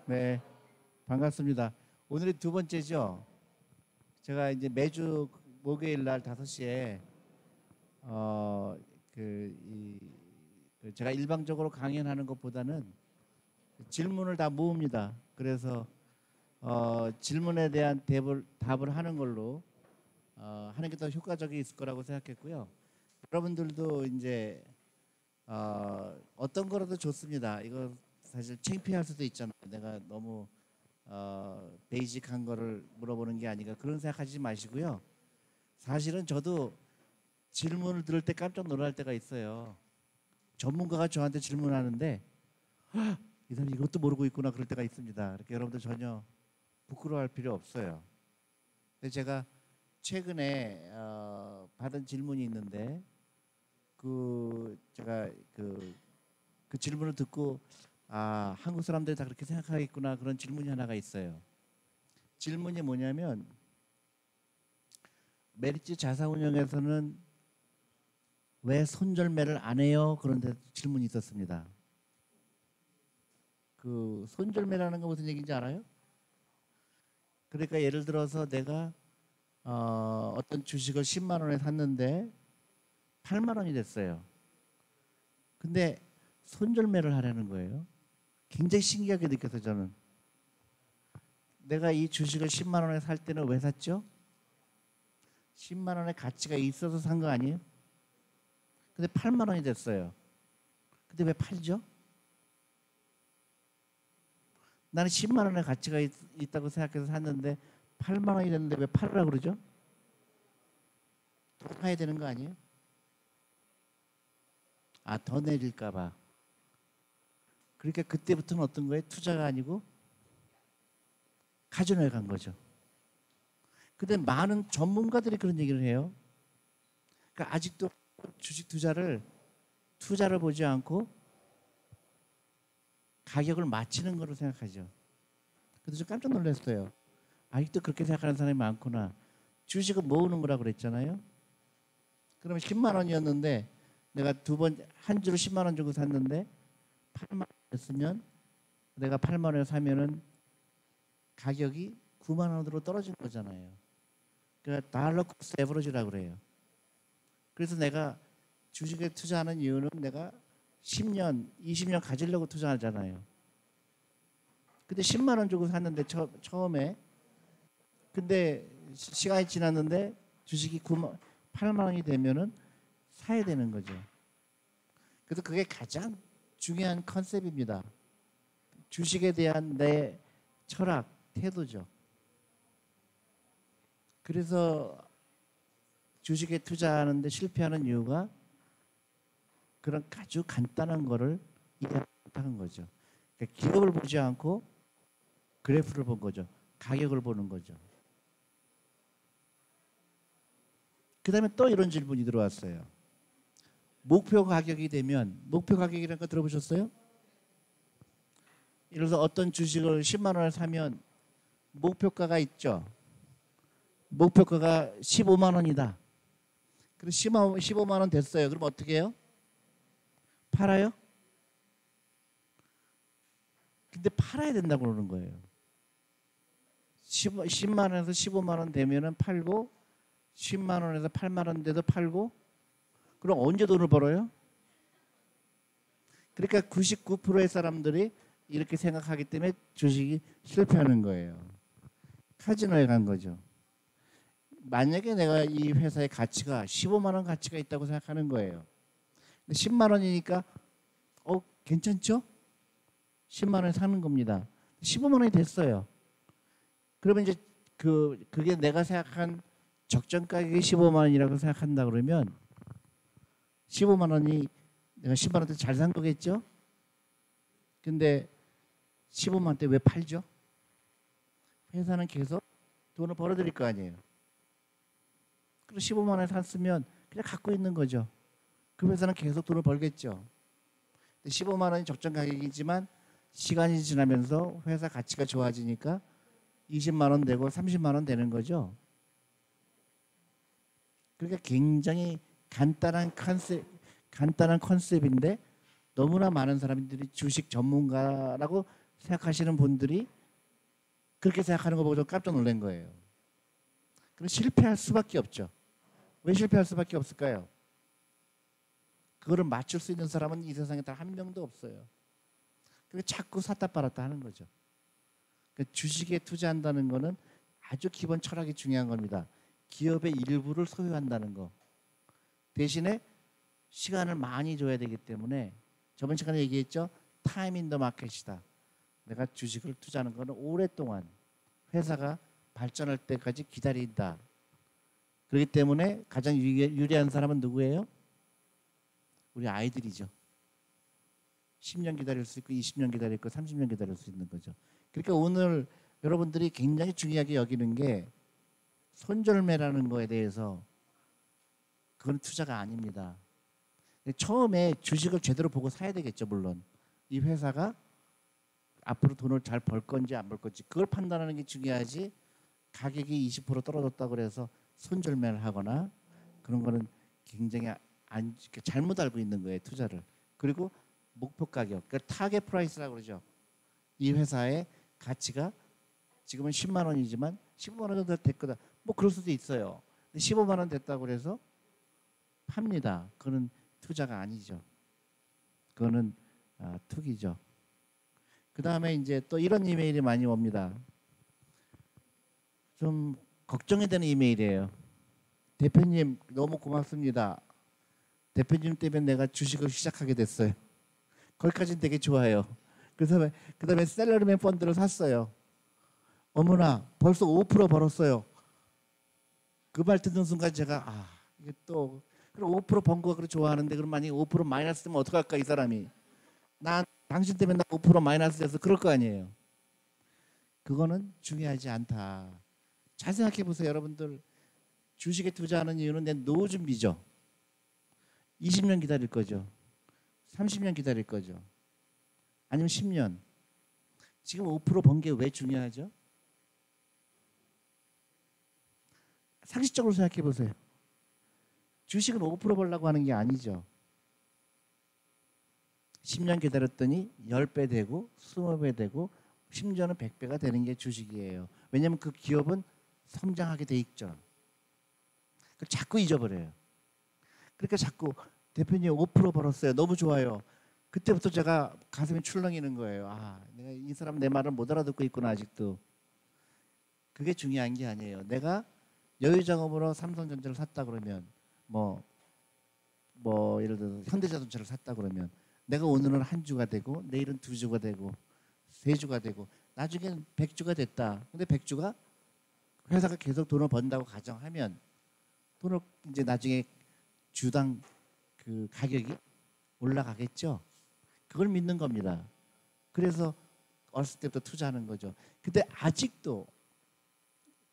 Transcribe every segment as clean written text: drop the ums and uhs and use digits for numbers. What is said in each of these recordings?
네, 반갑습니다. 오늘이 두 번째죠. 제가 이제 매주 목요일 날 5시에 어, 제가 일방적으로 강연하는 것보다는 질문을 다 모읍니다. 그래서 질문에 대한 답을 하는 걸로 하는 게 더 효과적이 있을 거라고 생각했고요. 여러분들도 이제 어떤 거라도 좋습니다. 이거 사실 창피할 수도 있잖아요. 내가 너무 베이직한 거를 물어보는 게 아닌가 그런 생각하지 마시고요. 사실은 저도 질문을 들을 때 깜짝 놀랄 때가 있어요. 전문가가 저한테 질문하는데 이 사람이 이것도 모르고 있구나 그럴 때가 있습니다. 이렇게 여러분들 전혀 부끄러워할 필요 없어요. 근데 제가 최근에 받은 질문이 있는데 제가 그 질문을 듣고 한국 사람들이 다 그렇게 생각하겠구나 그런 질문이 하나가 있어요. 질문이 뭐냐면 메리츠 자산운용에서는 왜 손절매를 안 해요? 그런 데 질문이 있었습니다. 그 손절매라는 건 무슨 얘기인지 알아요? 그러니까 예를 들어서 내가 어떤 주식을 10만 원에 샀는데 8만 원이 됐어요. 근데 손절매를 하라는 거예요. 굉장히 신기하게 느껴서 저는 내가 이 주식을 10만 원에 살 때는 왜 샀죠? 10만 원의 가치가 있어서 산 거 아니에요? 근데 8만 원이 됐어요. 근데 왜 팔죠? 나는 10만 원의 가치가 있다고 생각해서 샀는데 8만 원이 됐는데 왜 팔으라고 그러죠? 더 사야 되는 거 아니에요? 더 내릴까 봐. 그러니까 그때부터는 어떤 거예요? 투자가 아니고 카지노에 간 거죠. 근데 많은 전문가들이 그런 얘기를 해요. 그러니까 아직도 주식 투자를 보지 않고 가격을 맞추는 거로 생각하죠. 그래서 좀 깜짝 놀랐어요. 아직도 그렇게 생각하는 사람이 많구나. 주식은 모으는 거라고 그랬잖아요. 그러면 10만 원이었는데 내가 한 주로 10만 원 주고 샀는데 8만 원이었으면 내가 8만 원에 사면은 가격이 9만 원으로 떨어진 거잖아요. 그러니까 달러 코스트 에버리지라고 그래요. 그래서 내가 주식에 투자하는 이유는 내가 10년, 20년 가지려고 투자하잖아요. 근데 10만 원 주고 샀는데 처음에 근데 시간이 지났는데 주식이 8만 원이 되면은 사야 되는 거죠. 그래서 그게 가장 중요한 컨셉입니다. 주식에 대한 내 철학, 태도죠. 그래서 주식에 투자하는데 실패하는 이유가 그런 아주 간단한 거를 이해 못하는 거죠. 그러니까 기업을 보지 않고 그래프를 본 거죠. 가격을 보는 거죠. 그 다음에 또 이런 질문이 들어왔어요. 목표 가격이라는 거 들어보셨어요? 예를 들어서 어떤 주식을 10만 원을 사면 목표가가 있죠. 목표가가 15만 원이다. 그래서 15만 원 됐어요. 그럼 어떻게 해요? 팔아요? 근데 팔아야 된다고 그러는 거예요. 10만 원에서 15만 원 되면은 팔고 10만 원에서 8만 원 돼도 팔고 그럼 언제 돈을 벌어요? 그러니까 99%의 사람들이 이렇게 생각하기 때문에 주식이 실패하는 거예요. 카지노에 간 거죠. 만약에 내가 이 회사의 가치가 15만 원 가치가 있다고 생각하는 거예요. 근데 10만 원이니까 괜찮죠? 10만 원에 사는 겁니다. 15만 원이 됐어요. 그러면 이제 그게 내가 생각한 적정 가격이 15만 원이라고 생각한다 그러면 15만 원이 내가 10만 원대 잘 산 거겠죠? 근데 15만 원대 왜 팔죠? 회사는 계속 돈을 벌어들일 거 아니에요. 그리고 15만 원에 샀으면 그냥 갖고 있는 거죠. 그 회사는 계속 돈을 벌겠죠. 15만 원이 적정 가격이지만 시간이 지나면서 회사 가치가 좋아지니까 20만 원 되고 30만 원 되는 거죠. 그러니까 굉장히 간단한 컨셉인데 너무나 많은 사람들이 주식 전문가라고 생각하시는 분들이 그렇게 생각하는 거 보고 좀 깜짝 놀란 거예요. 그럼 실패할 수밖에 없죠. 왜 실패할 수밖에 없을까요? 그거를 맞출 수 있는 사람은 이 세상에 단 한 명도 없어요. 그래서 자꾸 샀다 팔았다 하는 거죠. 그러니까 주식에 투자한다는 거는 아주 기본 철학이 중요한 겁니다. 기업의 일부를 소유한다는 거. 대신에 시간을 많이 줘야 되기 때문에 저번 시간에 얘기했죠. 타임 인 더 마켓이다. 내가 주식을 투자하는 거는 오랫동안 회사가 발전할 때까지 기다린다. 그렇기 때문에 가장 유리한 사람은 누구예요? 우리 아이들이죠. 10년 기다릴 수 있고 20년 기다릴 거 30년 기다릴 수 있는 거죠. 그러니까 오늘 여러분들이 굉장히 중요하게 여기는 게 손절매라는 거에 대해서 그건 투자가 아닙니다. 처음에 주식을 제대로 보고 사야 되겠죠. 물론 이 회사가 앞으로 돈을 잘 벌 건지 안 벌 건지 그걸 판단하는 게 중요하지 가격이 20% 떨어졌다고 그래서 손절매를 하거나 그런 거는 굉장히 잘못 알고 있는 거예요. 투자를. 그리고 목표 가격, 그러니까 타겟 프라이스라고 그러죠. 이 회사의 가치가 지금은 10만 원이지만 15만 원 정도 될 거다. 뭐 그럴 수도 있어요. 근데 15만 원 됐다고 그래서 팝니다. 그거는 투자가 아니죠. 그거는 투기죠. 그 다음에 이제 또 이런 이메일이 많이 옵니다. 좀 걱정이 되는 이메일이에요. 대표님 너무 고맙습니다. 대표님 때문에 내가 주식을 시작하게 됐어요. 거기까지는 되게 좋아요. 그래서 그다음에 셀러리맨 펀드를 샀어요. 어머나 벌써 5% 벌었어요. 그 말 듣는 순간 제가 이게 또 그럼 5% 번 거 그렇게 좋아하는데 그럼 만약에 5% 마이너스 되면 어떡할까 이 사람이. 당신 때문에 나 5% 마이너스 돼서 그럴 거 아니에요. 그거는 중요하지 않다. 잘 생각해 보세요. 여러분들 주식에 투자하는 이유는 내 노후 준비죠. 20년 기다릴 거죠. 30년 기다릴 거죠. 아니면 10년. 지금 5% 번 게 왜 중요하죠? 상식적으로 생각해 보세요. 주식은 5% 벌려고 하는 게 아니죠. 10년 기다렸더니 10배 되고 20배 되고 심지어는 100배가 되는 게 주식이에요. 왜냐하면 그 기업은 성장하게 돼 있죠. 자꾸 잊어버려요. 그러니까 자꾸 대표님 5% 벌었어요. 너무 좋아요. 그때부터 제가 가슴이 출렁이는 거예요. 내가 이 사람 내 말을 못 알아듣고 있구나 아직도. 그게 중요한 게 아니에요. 내가 여유자금으로 삼성전자를 샀다 그러면 뭐 예를 들어서 현대자동차를 샀다 그러면 내가 오늘은 한 주가 되고 내일은 두 주가 되고 세 주가 되고 나중에는 100주가 됐다. 근데 100주가 회사가 계속 돈을 번다고 가정하면 돈을 이제 나중에 주당 그 가격이 올라가겠죠. 그걸 믿는 겁니다. 그래서 어렸을 때부터 투자하는 거죠. 근데 아직도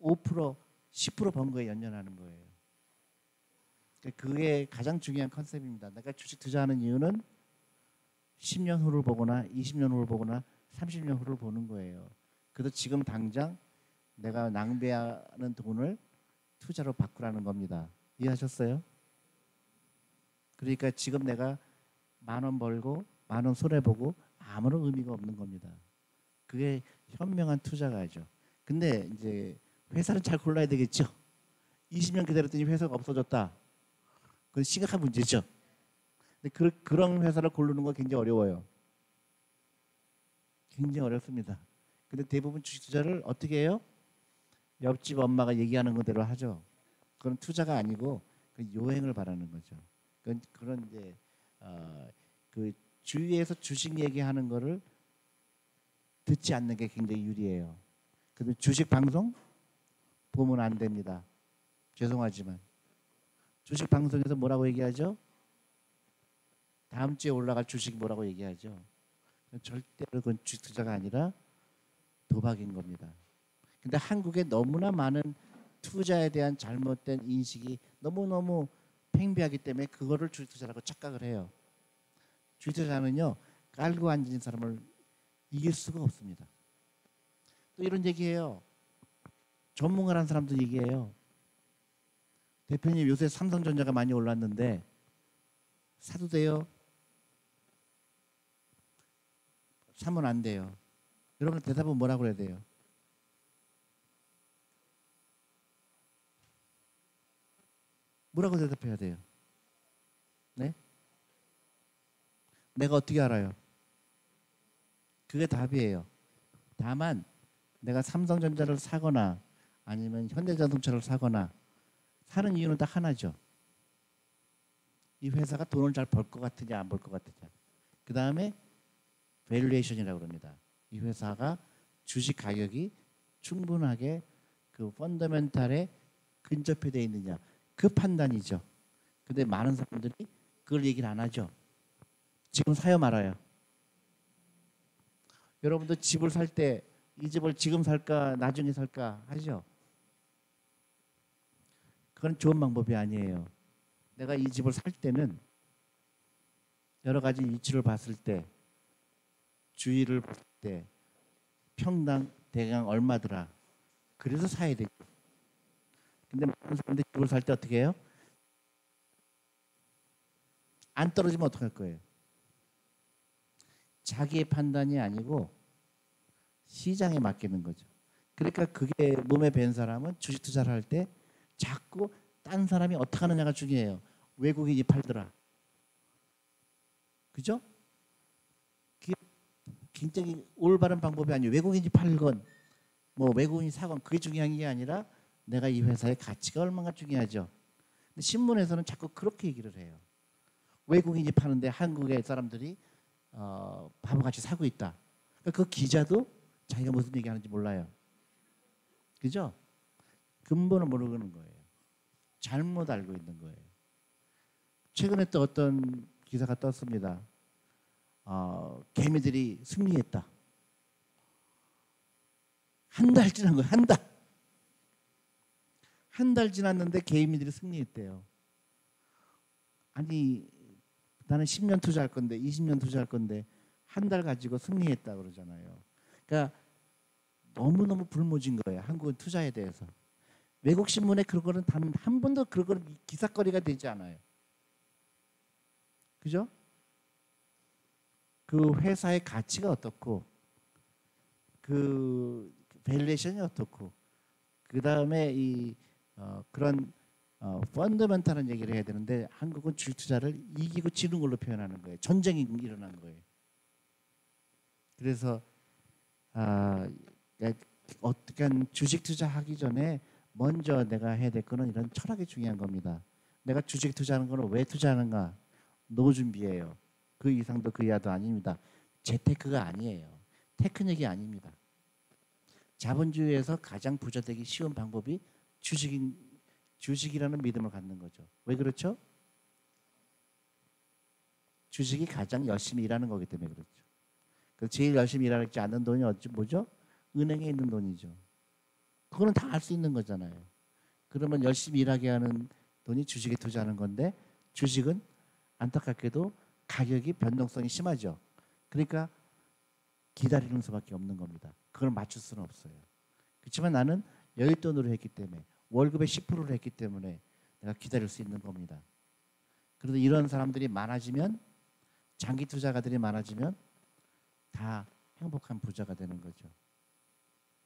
5% 10% 번 거에 연연하는 거예요. 그게 가장 중요한 컨셉입니다. 내가 주식 투자하는 이유는 10년 후를 보거나 20년 후를 보거나 30년 후를 보는 거예요. 그래서 지금 당장 내가 낭비하는 돈을 투자로 바꾸라는 겁니다. 이해하셨어요? 그러니까 지금 내가 10,000원 벌고 10,000원 손해보고 아무런 의미가 없는 겁니다. 그게 현명한 투자가죠. 근데 이제 회사는 잘 골라야 되겠죠. 20년 기다렸더니 회사가 없어졌다. 그건 심각한 문제죠. 근데 그런 회사를 고르는 건 굉장히 어려워요. 굉장히 어렵습니다. 근데 대부분 주식 투자를 어떻게 해요? 옆집 엄마가 얘기하는 그대로 하죠. 그건 투자가 아니고 요행을 바라는 거죠. 그런 이제 그 주위에서 주식 얘기하는 거를 듣지 않는 게 굉장히 유리해요. 근데 주식 방송 보면 안 됩니다. 죄송하지만 주식 방송에서 뭐라고 얘기하죠? 다음 주에 올라갈 주식 뭐라고 얘기하죠? 절대로 그건 주식 투자가 아니라 도박인 겁니다. 근데 한국에 너무나 많은 투자에 대한 잘못된 인식이 너무너무 팽배하기 때문에 그거를 주식 투자라고 착각을 해요. 주식 투자는요 깔고 앉은 사람을 이길 수가 없습니다. 또 이런 얘기해요. 전문가라는 사람도 얘기해요. 대표님 요새 삼성전자가 많이 올랐는데 사도 돼요? 사면 안 돼요. 여러분 대답은 뭐라고 해야 돼요? 뭐라고 대답해야 돼요? 네? 내가 어떻게 알아요? 그게 답이에요. 다만 내가 삼성전자를 사거나 아니면 현대자동차를 사거나 사는 이유는 딱 하나죠. 이 회사가 돈을 잘 벌 것 같으냐 안 벌 것 같으냐. 그 다음에 밸류에이션이라고 합니다. 이 회사가 주식 가격이 충분하게 그 펀더멘탈에 근접해 돼 있느냐. 그 판단이죠. 근데 많은 사람들이 그걸 얘기를 안 하죠. 지금 사요 말아요. 여러분도 집을 살 때 이 집을 지금 살까 나중에 살까 하죠. 그건 좋은 방법이 아니에요. 내가 이 집을 살 때는 여러 가지 이치를 봤을 때 주의를 봤을 때 평당 대강 얼마더라. 그래서 사야 되죠. 근데 많은 사람들이 집을 살 때 어떻게 해요? 안 떨어지면 어떡할 거예요? 자기의 판단이 아니고 시장에 맡기는 거죠. 그러니까 그게 몸에 밴 사람은 주식 투자를 할 때 자꾸 딴 사람이 어떻게 하느냐가 중요해요. 외국인이 팔더라. 그죠? 그게 굉장히 올바른 방법이 아니에요. 외국인이 팔건 뭐 외국인이 사건 그게 중요한 게 아니라 내가 이 회사의 가치가 얼마나 중요하죠. 근데 신문에서는 자꾸 그렇게 얘기를 해요. 외국인이 파는데 한국의 사람들이 바보같이 사고 있다. 그러니까 그 기자도 자기가 무슨 얘기하는지 몰라요. 그죠? 근본을 모르는 거예요. 잘못 알고 있는 거예요. 최근에 또 어떤 기사가 떴습니다. 개미들이 승리했다. 한 달 지난 거예요. 한 달. 한 달 지났는데 개미들이 승리했대요. 아니 나는 10년 투자할 건데 20년 투자할 건데 한 달 가지고 승리했다 그러잖아요. 그러니까 너무너무 불모진 거예요. 한국은 투자에 대해서. 외국 신문에 그런 거는 단 한 번도 그런 거는 기사거리가 되지 않아요. 그죠? 그 회사의 가치가 어떻고 그 밸류에이션이 어떻고 그 다음에 이 그런 펀더멘탈한 얘기를 해야 되는데 한국은 주식 투자를 이기고 지는 걸로 표현하는 거예요. 전쟁이 일어난 거예요. 그래서 어떻게 주식 투자하기 전에 먼저 내가 해야 될 거는 이런 철학이 중요한 겁니다. 내가 주식 투자하는 거는 왜 투자하는가? 노 준비예요. 그 이상도 그 이하도 아닙니다. 재테크가 아니에요. 테크닉이 아닙니다. 자본주의에서 가장 부자 되기 쉬운 방법이 주식이라는 믿음을 갖는 거죠. 왜 그렇죠? 주식이 가장 열심히 일하는 거기 때문에 그렇죠. 제일 열심히 일하지 않는 돈이 뭐죠? 은행에 있는 돈이죠. 그거는 다 알 수 있는 거잖아요. 그러면 열심히 일하게 하는 돈이 주식에 투자하는 건데 주식은 안타깝게도 가격이 변동성이 심하죠. 그러니까 기다리는 수밖에 없는 겁니다. 그걸 맞출 수는 없어요. 그렇지만 나는 여윳돈으로 했기 때문에 월급의 10%를 했기 때문에 내가 기다릴 수 있는 겁니다. 그런데 이런 사람들이 많아지면 장기 투자가들이 많아지면 다 행복한 부자가 되는 거죠.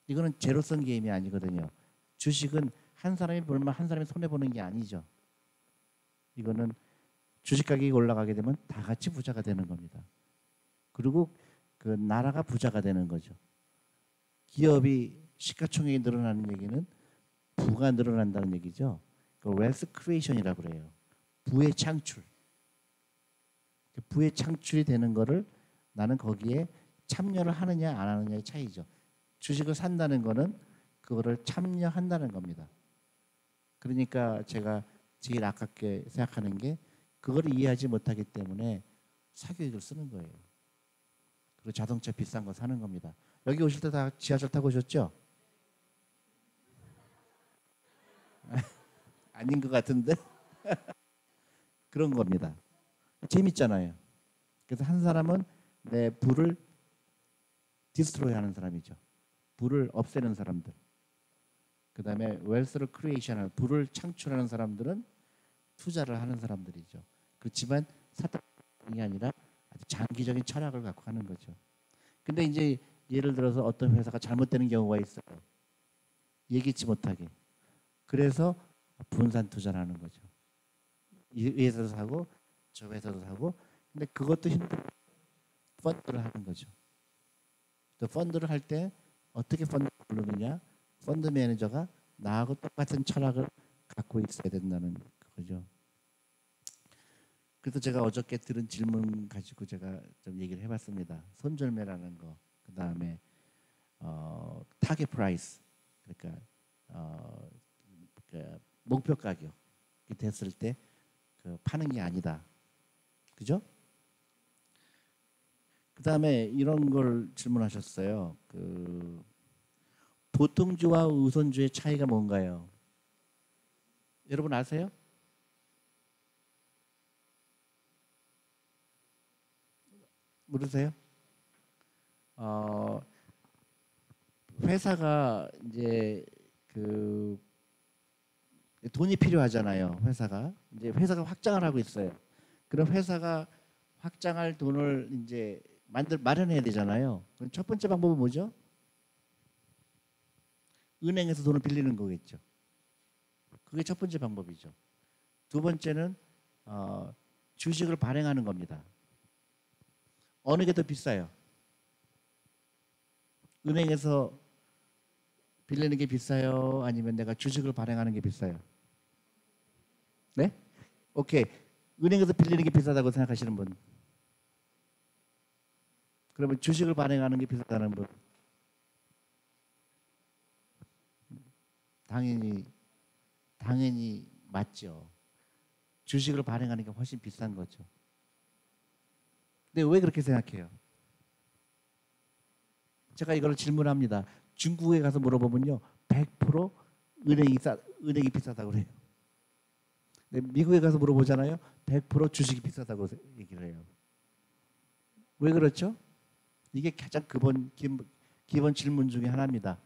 이거는 제로섬 게임이 아니거든요. 주식은 한 사람이 벌면 한 사람이 손해보는 게 아니죠. 이거는 주식 가격이 올라가게 되면 다 같이 부자가 되는 겁니다. 그리고 그 나라가 부자가 되는 거죠. 기업이 시가총액이 늘어나는 얘기는 부가 늘어난다는 얘기죠. 그 웨alth 크리에이션이라고 그래요. 부의 창출. 부의 창출이 되는 거를 나는 거기에 참여를 하느냐 안 하느냐의 차이죠. 주식을 산다는 거는 그거를 참여한다는 겁니다. 그러니까 제가 제일 아깝게 생각하는 게 그걸 이해하지 못하기 때문에 사교육을 쓰는 거예요. 그리고 자동차 비싼 거 사는 겁니다. 여기 오실 때 다 지하철 타고 오셨죠? 아닌 것 같은데 그런 겁니다. 재밌잖아요. 그래서 한 사람은 내 부를 디스트로이 하는 사람이죠. 부를 없애는 사람들. 그 다음에 웰스를 크리에이션하는 부를 창출하는 사람들은 투자를 하는 사람들이죠. 그렇지만 사탕이 아니라 아주 장기적인 철학을 갖고 하는 거죠. 근데 이제 예를 들어서 어떤 회사가 잘못되는 경우가 있어요. 예기치 못하게. 그래서 분산 투자를 하는 거죠. 이 회사도 사고 저 회사도 사고. 근데 그것도 힘들어. 펀드를 하는 거죠. 또 펀드를 할 때 어떻게 펀드를 고르느냐. 펀드 매니저가 나하고 똑같은 철학을 갖고 있어야 된다는 거죠. 그래서 제가 어저께 들은 질문 가지고 제가 좀 얘기를 해봤습니다. 손절매라는 거, 그 다음에 타겟 프라이스, 그러니까 그 목표 가격이 됐을 때 그 파는 게 아니다, 그죠? 그 다음에 이런 걸 질문하셨어요. 그 보통주와 우선주의 차이가 뭔가요? 여러분 아세요? 모르세요? 회사가 이제 그 돈이 필요하잖아요. 회사가 이제 회사가 확장을 하고 있어요. 그럼 회사가 확장할 돈을 이제 마련해야 되잖아요. 그럼 첫 번째 방법은 뭐죠? 은행에서 돈을 빌리는 거겠죠. 그게 첫 번째 방법이죠. 두 번째는 주식을 발행하는 겁니다. 어느 게 더 비싸요? 은행에서 빌리는 게 비싸요? 아니면 내가 주식을 발행하는 게 비싸요? 네? 오케이. 은행에서 빌리는 게 비싸다고 생각하시는 분. 그러면 주식을 발행하는 게 비싸다는 분. 당연히 맞죠. 주식을 발행하는 게 훨씬 비싼 거죠. 근데 왜 그렇게 생각해요? 제가 이걸 질문합니다. 중국에 가서 물어보면요, 100% 은행이 비싸다고 그래요. 근데 미국에 가서 물어보잖아요, 100% 주식이 비싸다고 얘기를 해요. 왜 그렇죠? 이게 가장 기본 질문 중에 하나입니다.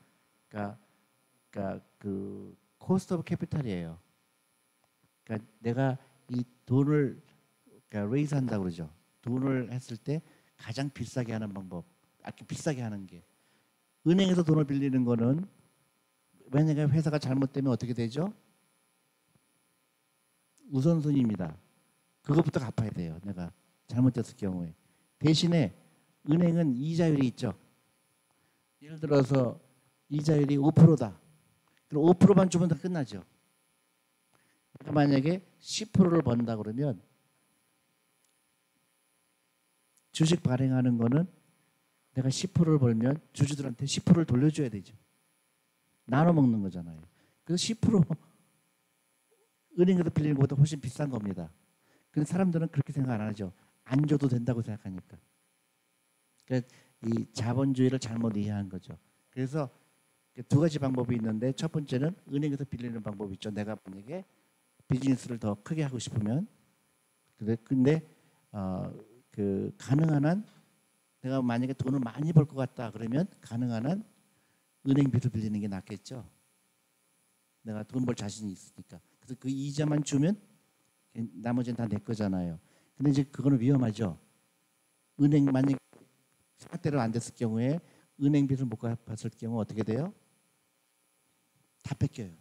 그러니까 그 코스트 오브 캐피탈이에요. 그러니까 내가 이 돈을 레이즈 한다고 그러죠. 돈을 했을 때 가장 비싸게 하는 방법, 비싸게 하는 게 은행에서 돈을 빌리는 거는 만약에 회사가 잘못되면 어떻게 되죠? 우선순위입니다. 그것부터 갚아야 돼요. 내가 잘못됐을 경우에. 대신에 은행은 이자율이 있죠. 예를 들어서 이자율이 5%다. 그럼 5%만 주면 다 끝나죠. 그러니까 만약에 10%를 번다 그러면 주식 발행하는 거는 내가 10%를 벌면 주주들한테 10%를 돌려줘야 되죠. 나눠 먹는 거잖아요. 그래서 10% 은행에서 빌리는 것보다 훨씬 비싼 겁니다. 근데 사람들은 그렇게 생각 안 하죠. 안 줘도 된다고 생각하니까. 그러니까 이 자본주의를 잘못 이해한 거죠. 그래서 두 가지 방법이 있는데 첫 번째는 은행에서 빌리는 방법이 있죠. 내가 만약에 비즈니스를 더 크게 하고 싶으면 근데 그 가능한 한 내가 만약에 돈을 많이 벌 것 같다 그러면 가능한 한 은행비를 빌리는 게 낫겠죠. 내가 돈 벌 자신이 있으니까. 그래서 그 이자만 주면 나머지는 다 내 거잖아요. 근데 이제 그거는 위험하죠. 은행 만약 생각대로 안 됐을 경우에 은행비를 못 갚았을 경우 어떻게 돼요? 다 뺏겨요.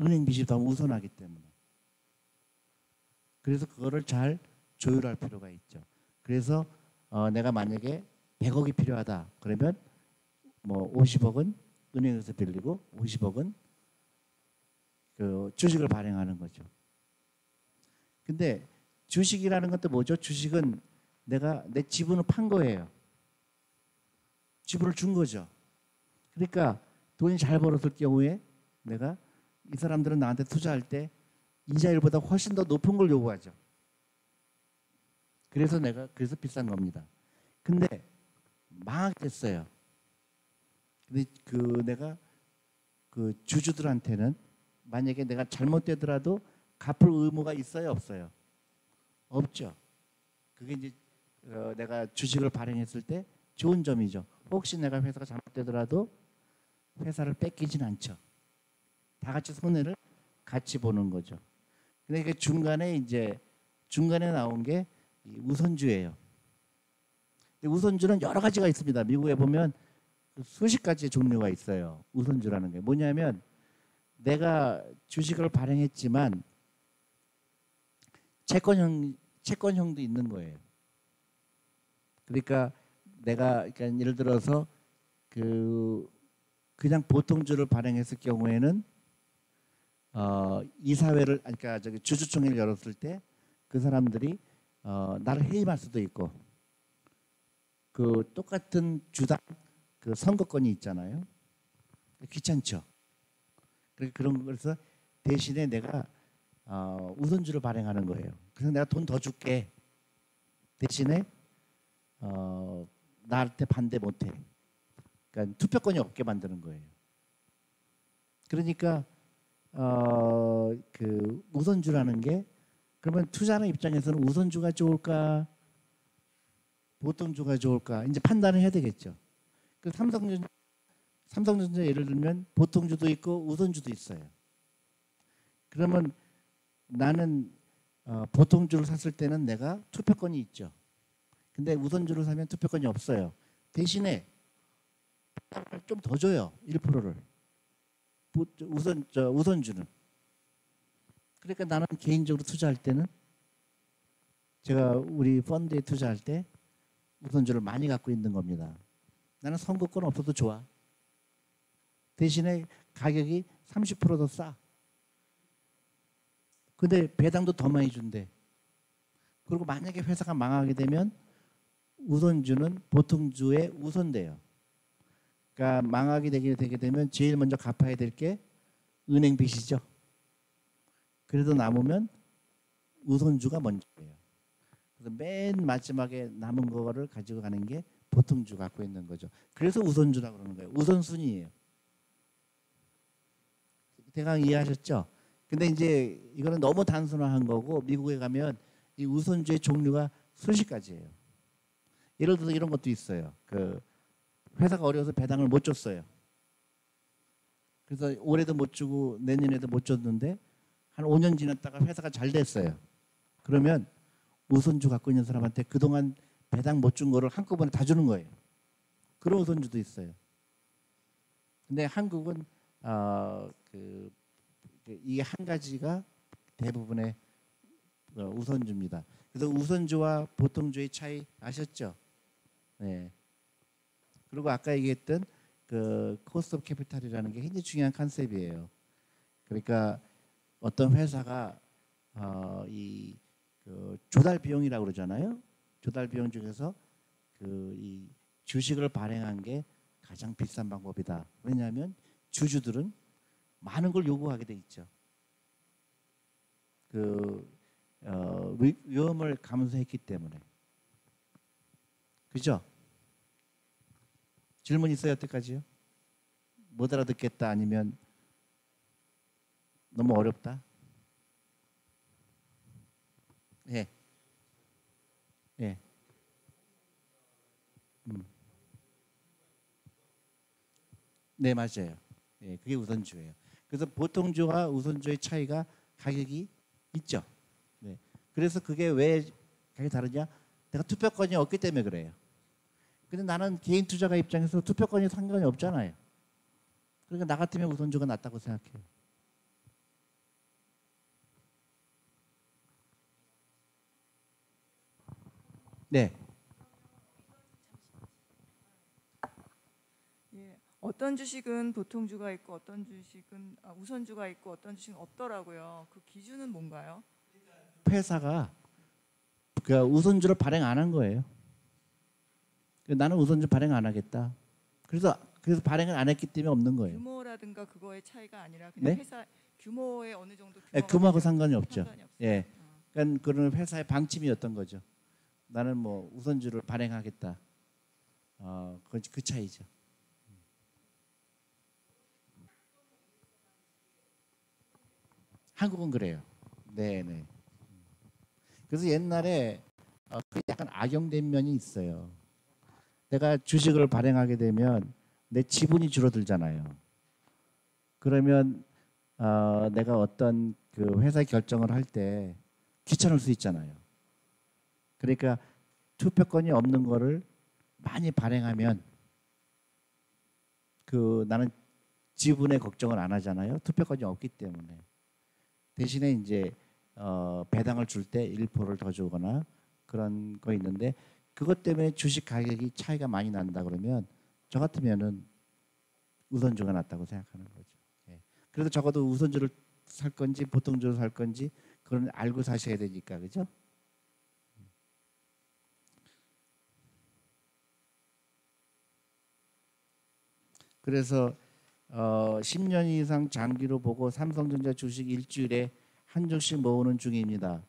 은행 빚이 너무 우선하기 때문에. 그래서 그거를 잘 조율할 필요가 있죠. 그래서 내가 만약에 100억이 필요하다 그러면 뭐 50억은 은행에서 빌리고 50억은 그 주식을 발행하는 거죠. 근데 주식이라는 것도 뭐죠? 주식은 내가 내 지분을 판 거예요. 지분을 준 거죠. 그러니까 돈이 잘 벌었을 경우에 내가 이 사람들은 나한테 투자할 때 이자율보다 훨씬 더 높은 걸 요구하죠. 그래서 비싼 겁니다. 근데 망하게 됐어요. 근데 내가 그 주주들한테는 만약에 내가 잘못되더라도 갚을 의무가 있어요, 없어요? 없죠. 그게 이제 내가 주식을 발행했을 때 좋은 점이죠. 혹시 내가 회사가 잘못되더라도 회사를 뺏기진 않죠. 다 같이 손해를 같이 보는 거죠. 근데 이게 중간에 나온 게 우선주예요. 근데 우선주는 여러 가지가 있습니다. 미국에 보면 수십 가지의 종류가 있어요. 우선주라는 게 뭐냐면 내가 주식을 발행했지만 채권형도 있는 거예요. 그러니까 내가 그러니까 예를 들어서 그냥 보통주를 발행했을 경우에는 이사회를 그러니까 저기 주주총회를 열었을 때 그 사람들이 나를 해임할 수도 있고 그 똑같은 주당 그 선거권이 있잖아요. 귀찮죠. 그래서 대신에 내가 우선주를 발행하는 거예요. 그래서 내가 돈 더 줄게. 대신에 나한테 반대 못해. 그러니까 투표권이 없게 만드는 거예요. 그러니까 그 우선주라는 게 그러면 투자하는 입장에서는 우선주가 좋을까, 보통주가 좋을까 이제 판단을 해야 되겠죠. 그 삼성전자 예를 들면 보통주도 있고 우선주도 있어요. 그러면 나는 보통주를 샀을 때는 내가 투표권이 있죠. 근데 우선주를 사면 투표권이 없어요. 대신에 좀 더 줘요. 1%를. 우선주는. 그러니까 나는 개인적으로 투자할 때는 제가 우리 펀드에 투자할 때 우선주를 많이 갖고 있는 겁니다. 나는 선거권 없어도 좋아. 대신에 가격이 30% 더 싸. 근데 배당도 더 많이 준대. 그리고 만약에 회사가 망하게 되면 우선주는 보통주에 우선돼요. 그러니까 망하게 되게 되면 제일 먼저 갚아야 될 게 은행 빚이죠. 그래도 남으면 우선주가 먼저예요. 그래서 맨 마지막에 남은 거를 가지고 가는 게 보통주 갖고 있는 거죠. 그래서 우선주라고 그러는 거예요. 우선순위예요. 대강 이해하셨죠? 근데 이제 이거는 너무 단순화한 거고 미국에 가면 이 우선주의 종류가 수십 가지예요. 예를 들어서 이런 것도 있어요. 그 회사가 어려워서 배당을 못 줬어요. 그래서 올해도 못 주고 내년에도 못 줬는데 한 5년 지났다가 회사가 잘 됐어요. 그러면 우선주 갖고 있는 사람한테 그동안 배당 못 준 거를 한꺼번에 다 주는 거예요. 그런 우선주도 있어요. 근데 한국은 이게 한 가지가 대부분의 우선주입니다. 그래서 우선주와 보통주의 차이 아셨죠? 네. 그리고 아까 얘기했던 그 코스트 오브 캐피탈이라는 게 굉장히 중요한 컨셉이에요. 그러니까 어떤 회사가 그 조달 비용이라고 그러잖아요. 조달 비용 중에서 이 주식을 발행한 게 가장 비싼 방법이다. 왜냐하면 주주들은 많은 걸 요구하게 돼 있죠. 위험을 감수했기 때문에. 그죠? 질문 있어요? 여태까지요? 못 알아듣겠다 아니면 너무 어렵다? 예. 예. 네, 맞아요. 예, 그게 우선주예요. 그래서 보통주와 우선주의 차이가 가격이 있죠. 네. 그래서 그게 왜 가격이 다르냐? 내가 투표권이 없기 때문에 그래요. 근데 나는 개인 투자가 입장에서 투표권이 상관이 없잖아요. 그러니까 나 같으면 우선주가 낫다고 생각해요. 네. 예, 어떤 주식은 보통주가 있고 어떤 주식은 우선주가 있고 어떤 주식은 없더라고요. 그 기준은 뭔가요? 회사가 그 우선주를 발행 안 한 거예요. 나는 우선주 발행 안 하겠다. 그래서 발행을 안 했기 때문에 없는 거예요. 규모라든가 그거의 차이가 아니라 그냥 네? 회사 규모의 어느 정도 네, 규모하고 상관이 없죠. 상관이 없어요. 예, 그러니까 그런 회사의 방침이었던 거죠. 나는 뭐 우선주를 발행하겠다. 그 차이죠. 한국은 그래요. 네, 네. 그래서 옛날에 그 약간 악용된 면이 있어요. 내가 주식을 발행하게 되면 내 지분이 줄어들잖아요. 그러면 내가 어떤 그 회사 결정을 할 때 귀찮을 수 있잖아요. 그러니까 투표권이 없는 거를 많이 발행하면 나는 지분의 걱정을 안 하잖아요. 투표권이 없기 때문에. 대신에 이제 배당을 줄 때 1%를 더 주거나 그런 거 있는데 그것 때문에 주식 가격이 차이가 많이 난다 그러면 저 같으면은 우선주가 낫다고 생각하는 거죠. 예. 그래도 적어도 우선주를 살 건지 보통주를 살 건지 그건 알고 사셔야 되니까 그죠? 그래서 10년 이상 장기로 보고 삼성전자 주식 일주일에 한 주씩 모으는 중입니다.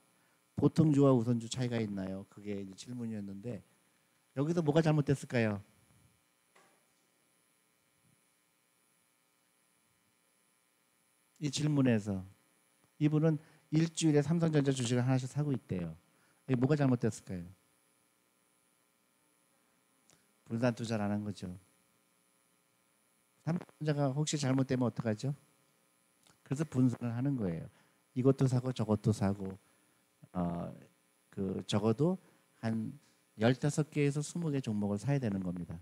보통주와 우선주 차이가 있나요? 그게 이제 질문이었는데 여기서 뭐가 잘못됐을까요? 이 질문에서 이분은 일주일에 삼성전자 주식을 하나씩 사고 있대요. 이게 뭐가 잘못됐을까요? 분산 투자를 안 한 거죠. 삼성전자가 혹시 잘못되면 어떡하죠? 그래서 분산을 하는 거예요. 이것도 사고 저것도 사고 적어도 한 15개에서 20개 종목을 사야 되는 겁니다.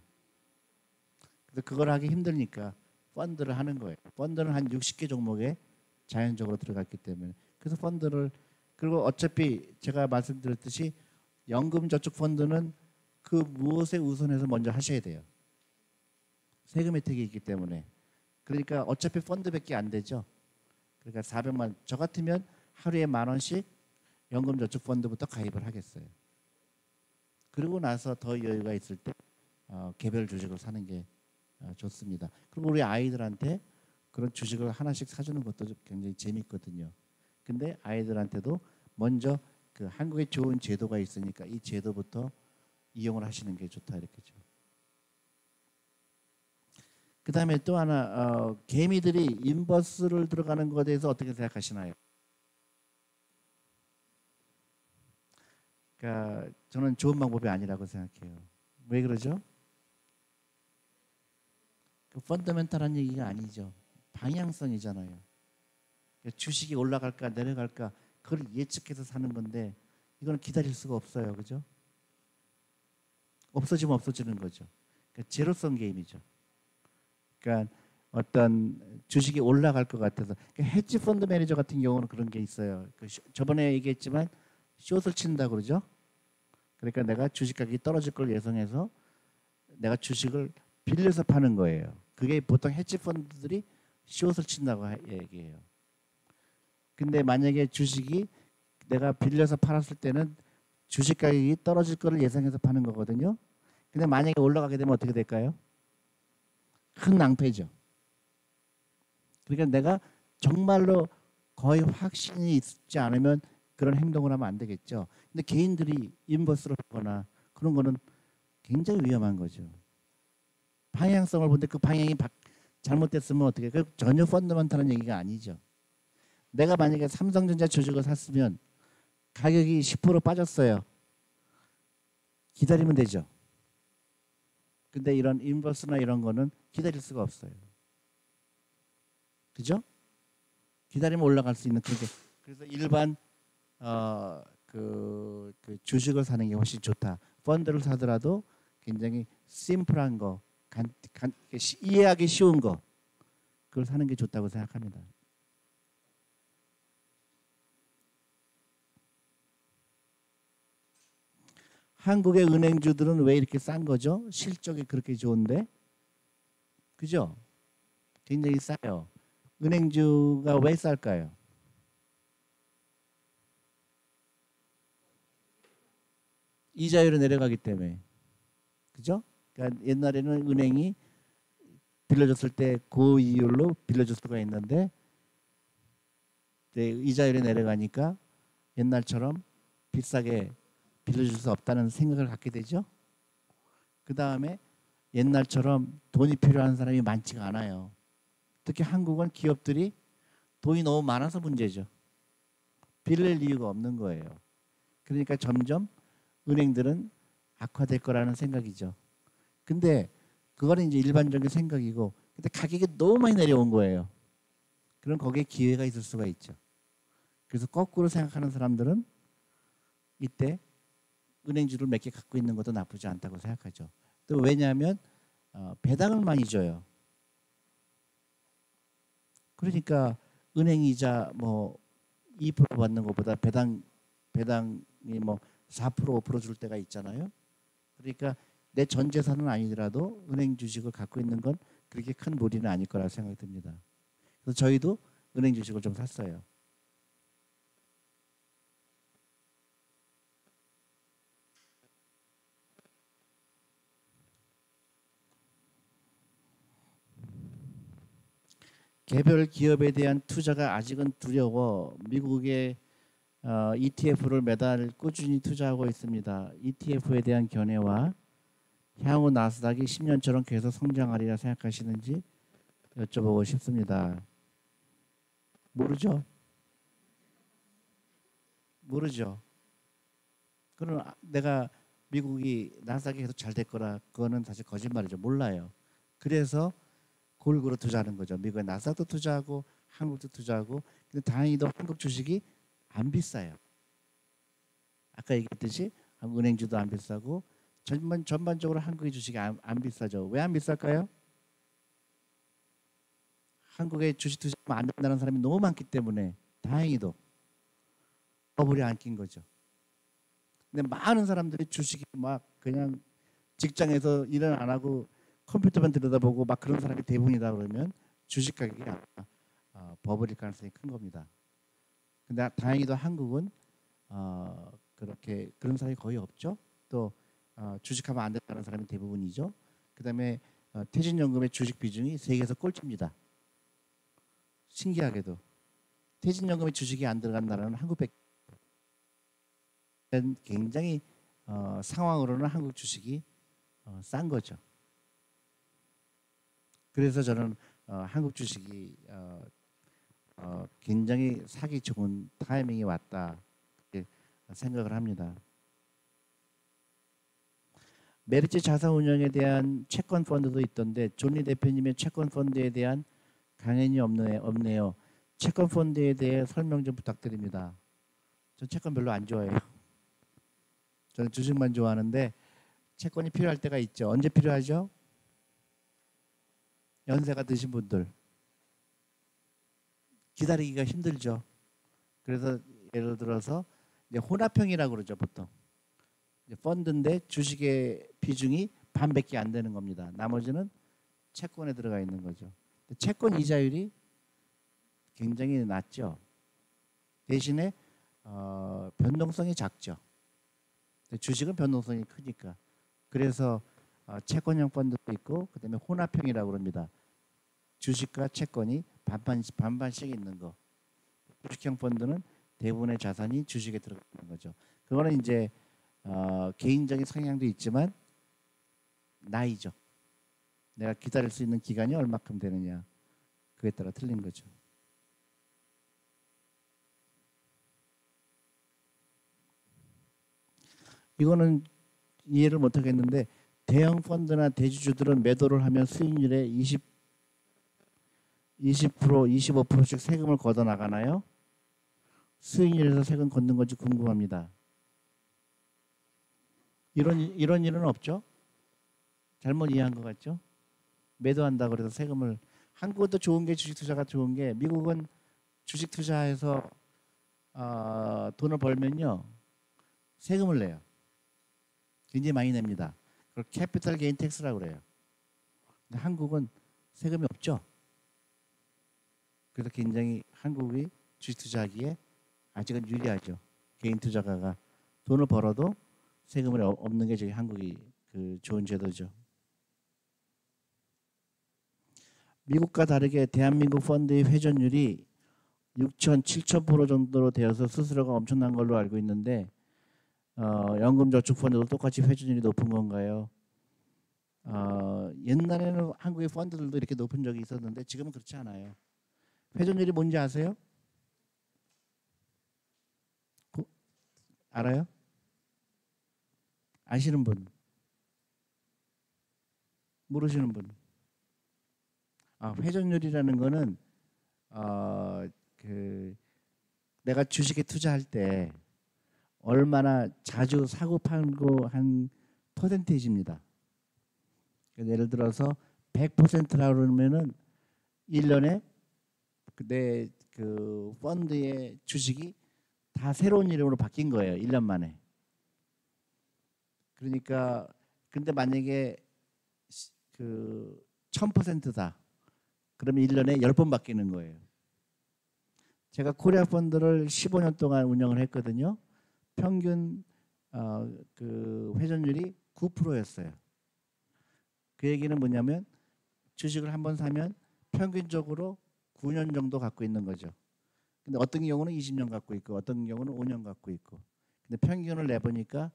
그래서 그걸 하기 힘드니까 펀드를 하는 거예요. 펀드는 한 60개 종목에 자연적으로 들어갔기 때문에 그래서 펀드를 그리고 어차피 제가 말씀드렸듯이 연금저축 펀드는 그 무엇에 우선해서 먼저 하셔야 돼요. 세금 혜택이 있기 때문에 그러니까 어차피 펀드밖에 안 되죠. 그러니까 400만 저 같으면 하루에 10,000원씩 연금저축 펀드부터 가입을 하겠어요. 그리고 나서 더 여유가 있을 때 개별 주식을 사는 게 좋습니다. 그리고 우리 아이들한테 그런 주식을 하나씩 사주는 것도 굉장히 재밌거든요. 근데 아이들한테도 먼저 그 한국에 좋은 제도가 있으니까 이 제도부터 이용을 하시는 게 좋다 이렇게죠. 그 다음에 또 하나 개미들이 인버스를 들어가는 것에 대해서 어떻게 생각하시나요? 그러니까 저는 좋은 방법이 아니라고 생각해요. 왜 그러죠? 그 펀더멘탈한 얘기가 아니죠. 방향성이잖아요. 그러니까 주식이 올라갈까 내려갈까 그걸 예측해서 사는 건데 이거는 기다릴 수가 없어요. 그죠? 없어지면 없어지는 거죠. 그러니까 제로섬 게임이죠. 그러니까 어떤 주식이 올라갈 것 같아서 그러니까 헤지 펀드 매니저 같은 경우는 그런 게 있어요. 저번에 얘기했지만 숏을 친다 그러죠. 그러니까 내가 주식 가격이 떨어질 걸 예상해서 내가 주식을 빌려서 파는 거예요. 그게 보통 헤지 펀드들이 숏을 친다고 얘기해요. 근데 만약에 주식이 내가 빌려서 팔았을 때는 주식 가격이 떨어질 거를 예상해서 파는 거거든요. 근데 만약에 올라가게 되면 어떻게 될까요? 큰 낭패죠. 그러니까 내가 정말로 거의 확신이 있지 않으면 그런 행동을 하면 안 되겠죠. 근데 개인들이 인버스를 하거나 그런 거는 굉장히 위험한 거죠. 방향성을 보는데 그 방향이 잘못됐으면 어떻게 해요? 전혀 펀더멘탈한 얘기가 아니죠. 내가 만약에 삼성전자 주식을 샀으면 가격이 10% 빠졌어요. 기다리면 되죠. 근데 이런 인버스나 이런 거는 기다릴 수가 없어요. 그죠? 기다리면 올라갈 수 있는 그게 그래서 일반 그 주식을 사는 게 훨씬 좋다. 펀드를 사더라도 굉장히 심플한 거, 이해하기 쉬운 거 그걸 사는 게 좋다고 생각합니다. 한국의 은행주들은 왜 이렇게 싼 거죠? 실적이 그렇게 좋은데, 그죠? 굉장히 싸요. 은행주가 왜 쌀까요? 이자율이 내려가기 때문에, 그죠? 그러니까 옛날에는 은행이 빌려줬을 때 고이율로 빌려줄 수가 있는데 이자율이 내려가니까 옛날처럼 비싸게 빌려줄 수 없다는 생각을 갖게 되죠. 그 다음에 옛날처럼 돈이 필요한 사람이 많지가 않아요. 특히 한국은 기업들이 돈이 너무 많아서 문제죠. 빌릴 이유가 없는 거예요. 그러니까 점점 은행들은 악화될 거라는 생각이죠. 근데 그거는 이제 일반적인 생각이고, 근데 가격이 너무 많이 내려온 거예요. 그럼 거기에 기회가 있을 수가 있죠. 그래서 거꾸로 생각하는 사람들은 이때 은행주를 몇 개 갖고 있는 것도 나쁘지 않다고 생각하죠. 또 왜냐하면 배당을 많이 줘요. 그러니까 은행 이자 뭐 2% 받는 것보다 배당이 뭐 4% 5% 줄 때가 있잖아요. 그러니까 내 전 재산은 아니더라도 은행 주식을 갖고 있는 건 그렇게 큰 무리는 아닐 거라 생각이 듭니다. 그래서 저희도 은행 주식을 좀 샀어요. 개별 기업에 대한 투자가 아직은 두려워 미국의 ETF를 매달 꾸준히 투자하고 있습니다. ETF에 대한 견해와 향후 나스닥이 10년처럼 계속 성장하리라 생각하시는지 여쭤보고 싶습니다. 모르죠? 모르죠. 그럼 내가 미국이 나스닥이 계속 잘 될 거라 그거는 사실 거짓말이죠. 몰라요. 그래서 골고루 투자하는 거죠. 미국의 나스닥도 투자하고 한국도 투자하고. 근데 다행히도 한국 주식이 안 비싸요. 아까 얘기했듯이 한국 은행주도 안 비싸고 전반적으로 한국의 주식이 안 비싸죠. 왜 안 비쌀까요? 한국에 주식 투자하면 안 된다는 사람이 너무 많기 때문에 다행히도 버블이 안 낀 거죠. 근데 많은 사람들이 주식이 막 그냥 직장에서 일은 안 하고 컴퓨터만 들여다보고 막 그런 사람이 대부분이다 그러면 주식 가격이 버블일 가능성이 큰 겁니다. 근데 다행히도 한국은 그렇게 그런 사람이 거의 없죠. 또 주식하면 안 된다는 사람이 대부분이죠. 그다음에 퇴직연금의 주식 비중이 세계에서 꼴찌입니다. 신기하게도 퇴직연금의 주식이 안 들어간 나라는 한국밖에. 굉장히 상황으로는 한국 주식이 싼 거죠. 그래서 저는 한국 주식이 굉장히 사기 좋은 타이밍이 왔다 이렇게 생각을 합니다. 메리츠 자산운용에 대한 채권 펀드도 있던데 존리 대표님의 채권 펀드에 대한 강연이 없네요. 채권 펀드에 대해 설명 좀 부탁드립니다. 전 채권 별로 안 좋아해요. 저는 주식만 좋아하는데 채권이 필요할 때가 있죠. 언제 필요하죠? 연세가 드신 분들 기다리기가 힘들죠. 그래서 예를 들어서 이제 혼합형이라고 그러죠. 보통 이제 펀드인데 주식의 비중이 반밖에 안 되는 겁니다. 나머지는 채권에 들어가 있는 거죠. 채권 이자율이 굉장히 낮죠. 대신에 변동성이 작죠. 주식은 변동성이 크니까. 그래서 채권형 펀드도 있고 그다음에 혼합형이라고 합니다. 주식과 채권이 반반씩 있는 거. 주식형 펀드는 대부분의 자산이 주식에 들어가는 거죠. 그거는 이제 개인적인 성향도 있지만 나이죠. 내가 기다릴 수 있는 기간이 얼마큼 되느냐. 그에 따라 틀린 거죠. 이거는 이해를 못 하겠는데 대형 펀드나 대주주들은 매도를 하면 수익률의 20% 25%씩 세금을 걷어 나가나요? 수익률에서 세금 걷는 건지 궁금합니다. 이런 일은 없죠? 잘못 이해한 것 같죠? 매도한다 그래서 세금을. 한국도 좋은 게 주식 투자가 좋은 게 미국은 주식 투자해서 돈을 벌면요 세금을 내요. 굉장히 많이 냅니다. 그걸 캐피탈 게인 텍스라고 그래요. 근데 한국은 세금이 없죠. 그래서 굉장히 한국이 주식 투자하기에 아직은 유리하죠. 개인 투자가가 돈을 벌어도 세금을 없는 게 저희 한국이 그 좋은 제도죠. 미국과 다르게 대한민국 펀드의 회전율이 6천, 7천% 정도로 되어서 수수료가 엄청난 걸로 알고 있는데 연금저축펀드도 똑같이 회전율이 높은 건가요? 옛날에는 한국의 펀드들도 이렇게 높은 적이 있었는데 지금은 그렇지 않아요. 회전율이 뭔지 아세요? 알아요? 아시는 분? 모르시는 분? 회전율이라는 거는 내가 주식에 투자할 때 얼마나 자주 사고 팔고 한 퍼센테이지입니다. 예를 들어서 100%라 그러면은 1년에 내 그 펀드의 주식이 다 새로운 이름으로 바뀐 거예요. 1년 만에. 그러니까 근데 만약에 그 1000%다. 그러면 1년에 10번 바뀌는 거예요. 제가 코리아 펀드를 15년 동안 운영을 했거든요. 평균 그 회전율이 9%였어요. 그 얘기는 뭐냐면 주식을 한번 사면 평균적으로 9년 정도 갖고 있는 거죠. 근데 어떤 경우는 20년 갖고 있고 어떤 경우는 5년 갖고 있고. 근데 평균을 내보니까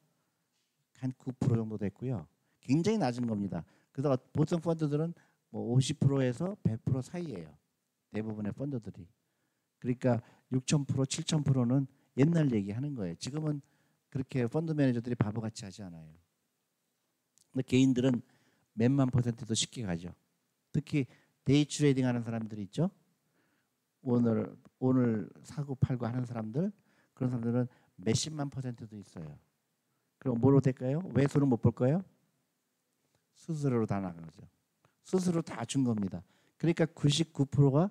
한 9% 정도 됐고요. 굉장히 낮은 겁니다. 그래서 보통 펀드들은 뭐 50%에서 100% 사이예요. 대부분의 펀드들이. 그러니까 6,000%, 7,000%는 옛날 얘기하는 거예요. 지금은 그렇게 펀드 매니저들이 바보같이 하지 않아요. 근데 개인들은 몇만 %도 쉽게 가죠. 특히 데이 트레이딩 하는 사람들이 있죠. 오늘 사고 팔고 하는 사람들, 그런 사람들은 몇십만 %도 있어요. 그럼 뭐로 될까요? 왜 손을 못 볼까요? 수수료로 다 나간 거죠. 수수료 다 준 겁니다. 그러니까 99%가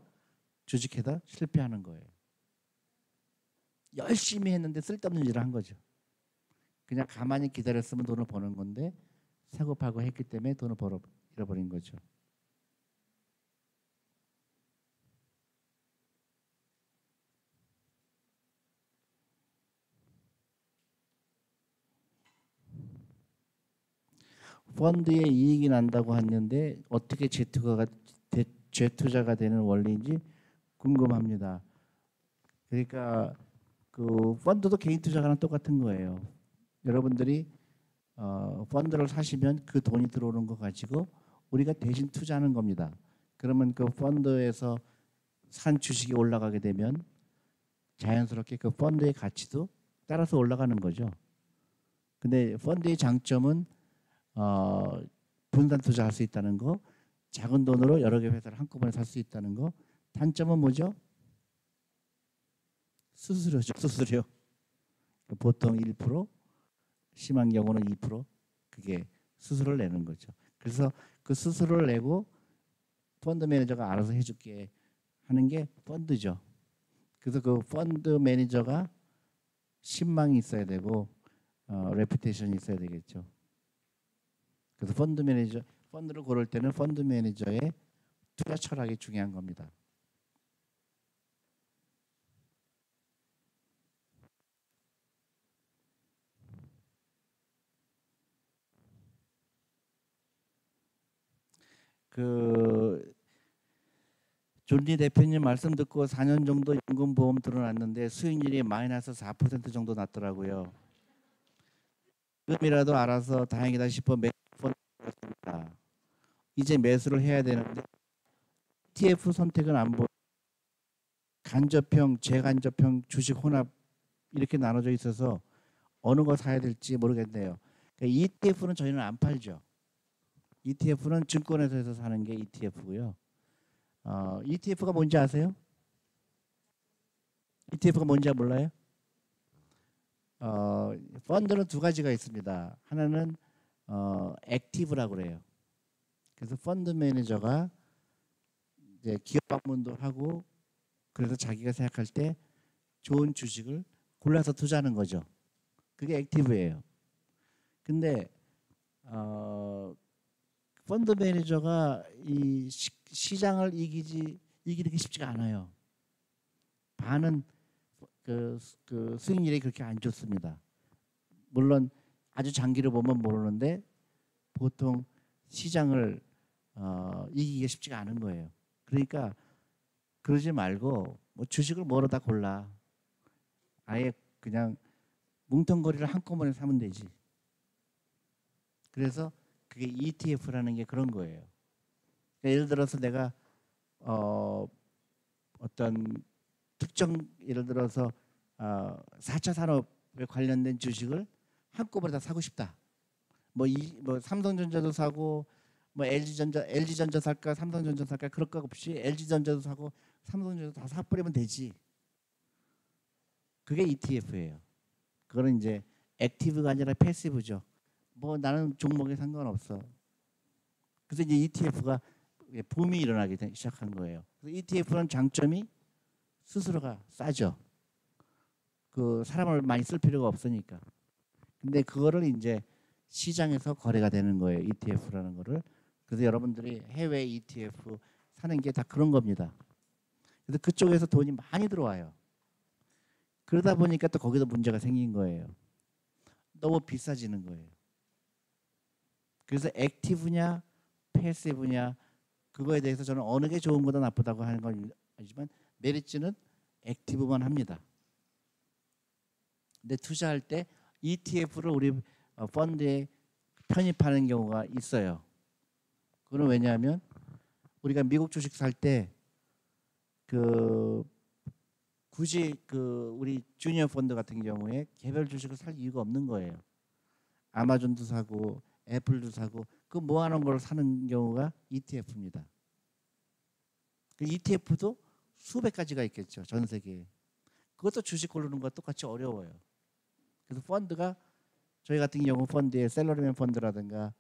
주식회사 실패하는 거예요. 열심히 했는데 쓸데없는 일을 한 거죠. 그냥 가만히 기다렸으면 돈을 버는 건데 사고 팔고 했기 때문에 돈을 잃어버린 거죠. 펀드에 이익이 난다고 했는데 어떻게 재투자가 되는 원리인지 궁금합니다. 그러니까 그 펀드도 개인 투자가랑 똑같은 거예요. 여러분들이 펀드를 사시면 그 돈이 들어오는 거 가지고 우리가 대신 투자하는 겁니다. 그러면 그 펀드에서 산 주식이 올라가게 되면 자연스럽게 그 펀드의 가치도 따라서 올라가는 거죠. 근데 펀드의 장점은 분산 투자할 수 있다는 거, 작은 돈으로 여러 개 회사를 한꺼번에 살 수 있다는 거. 단점은 뭐죠? 수수료죠. 수수료. 보통 1%, 심한 경우는 2% 그게 수수료를 내는 거죠. 그래서 그 수수료를 내고 펀드 매니저가 알아서 해줄게 하는 게 펀드죠. 그래서 그 펀드 매니저가 신망이 있어야 되고 레퓨테이션이 있어야 되겠죠. 그래서 펀드를 고를 때는 펀드 매니저의 투자 철학이 중요한 겁니다. 그 존리 대표님 말씀 듣고 4년 정도 연금보험 들어놨는데 수익률이 마이너스 4% 정도 났더라고요. 지금이라도 알아서 다행이다 싶어 매수했습니다. 이제 매수를 해야 되는데 ETF 선택은 안 보여. 간접형, 재간접형, 주식 혼합 이렇게 나눠져 있어서 어느 거 사야 될지 모르겠네요. 그러니까 ETF는 저희는 안 팔죠. ETF는 증권회사에서 사는 게 ETF고요. ETF가 뭔지 아세요? ETF가 뭔지 몰라요? 펀드는 두 가지가 있습니다. 하나는 액티브라고 그래요. 그래서 펀드 매니저가 이제 기업 방문도 하고 그래서 자기가 생각할 때 좋은 주식을 골라서 투자하는 거죠. 그게 액티브예요. 근데 펀드 매니저가 이 시장을 이기는 게 쉽지가 않아요. 반은 그 수익률이 그렇게 안 좋습니다. 물론 아주 장기를 보면 모르는데 보통 시장을 이기기가 쉽지가 않은 거예요. 그러니까 그러지 말고 뭐 주식을 뭐로 다 골라. 아예 그냥 뭉텅거리를 한꺼번에 사면 되지. 그래서 그게 ETF라는 게 그런 거예요. 그러니까 예를 들어서 내가 어떤 특정 예를 들어서 4차 산업에 관련된 주식을 한꺼번에 다 사고 싶다. 뭐 삼성전자도 사고 뭐 LG전자 살까 삼성전자 살까 그럴 거 없이 LG전자도 사고 삼성전자도 다 사버리면 되지. 그게 ETF예요. 그거는 이제 액티브가 아니라 패시브죠. 뭐 나는 종목에 상관없어. 그래서 이제 ETF가 붐이 일어나기 시작한 거예요. 그래서 ETF는 장점이 스스로가 싸죠. 그 사람을 많이 쓸 필요가 없으니까. 근데 그거를 이제 시장에서 거래가 되는 거예요. ETF라는 거를. 그래서 여러분들이 해외 ETF 사는 게 다 그런 겁니다. 그래서 그쪽에서 돈이 많이 들어와요. 그러다 보니까 또 거기서 문제가 생긴 거예요. 너무 비싸지는 거예요. 그래서 액티브냐 패시브냐 그거에 대해서 저는 어느 게 좋은 거다 나쁘다고 하는 건 아니지만 메리츠는 액티브만 합니다. 근데 투자할 때 ETF를 우리 펀드에 편입하는 경우가 있어요. 그건 왜냐하면 우리가 미국 주식 살 때 굳이 우리 주니어 펀드 같은 경우에 개별 주식을 살 이유가 없는 거예요. 아마존도 사고 애플도 사고 그 모아놓은 걸 사는 경우가 ETF입니다. 그 ETF도 수백 가지가 있겠죠. 전 세계에. 그것도 주식 고르는 것과 똑같이 어려워요. 그래서 펀드가 저희 같은 경우 펀드에 셀러리맨 펀드라든가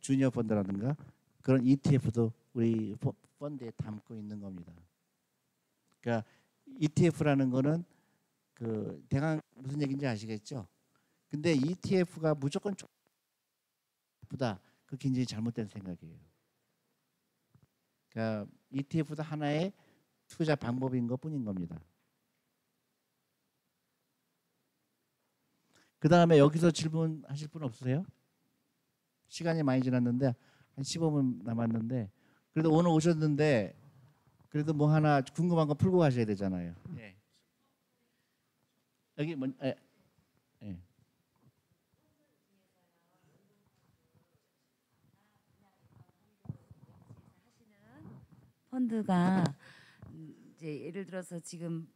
주니어 펀드라든가 그런 ETF도 우리 펀드에 담고 있는 겁니다. 그러니까 ETF라는 거는 대강 무슨 얘기인지 아시겠죠? 근데 ETF가 무조건 보다 그 굉장히 잘못된 생각이에요. 그러니까 ETF도 하나의 투자 방법인 것뿐인 겁니다. 그 다음에 여기서 질문하실 분 없으세요? 시간이 많이 지났는데 한 15분 남았는데 그래도 오늘 오셨는데 그래도 뭐 하나 궁금한 거 풀고 가셔야 되잖아요. 네. 여기 뭐 펀드가 이제 예를 들어서 지금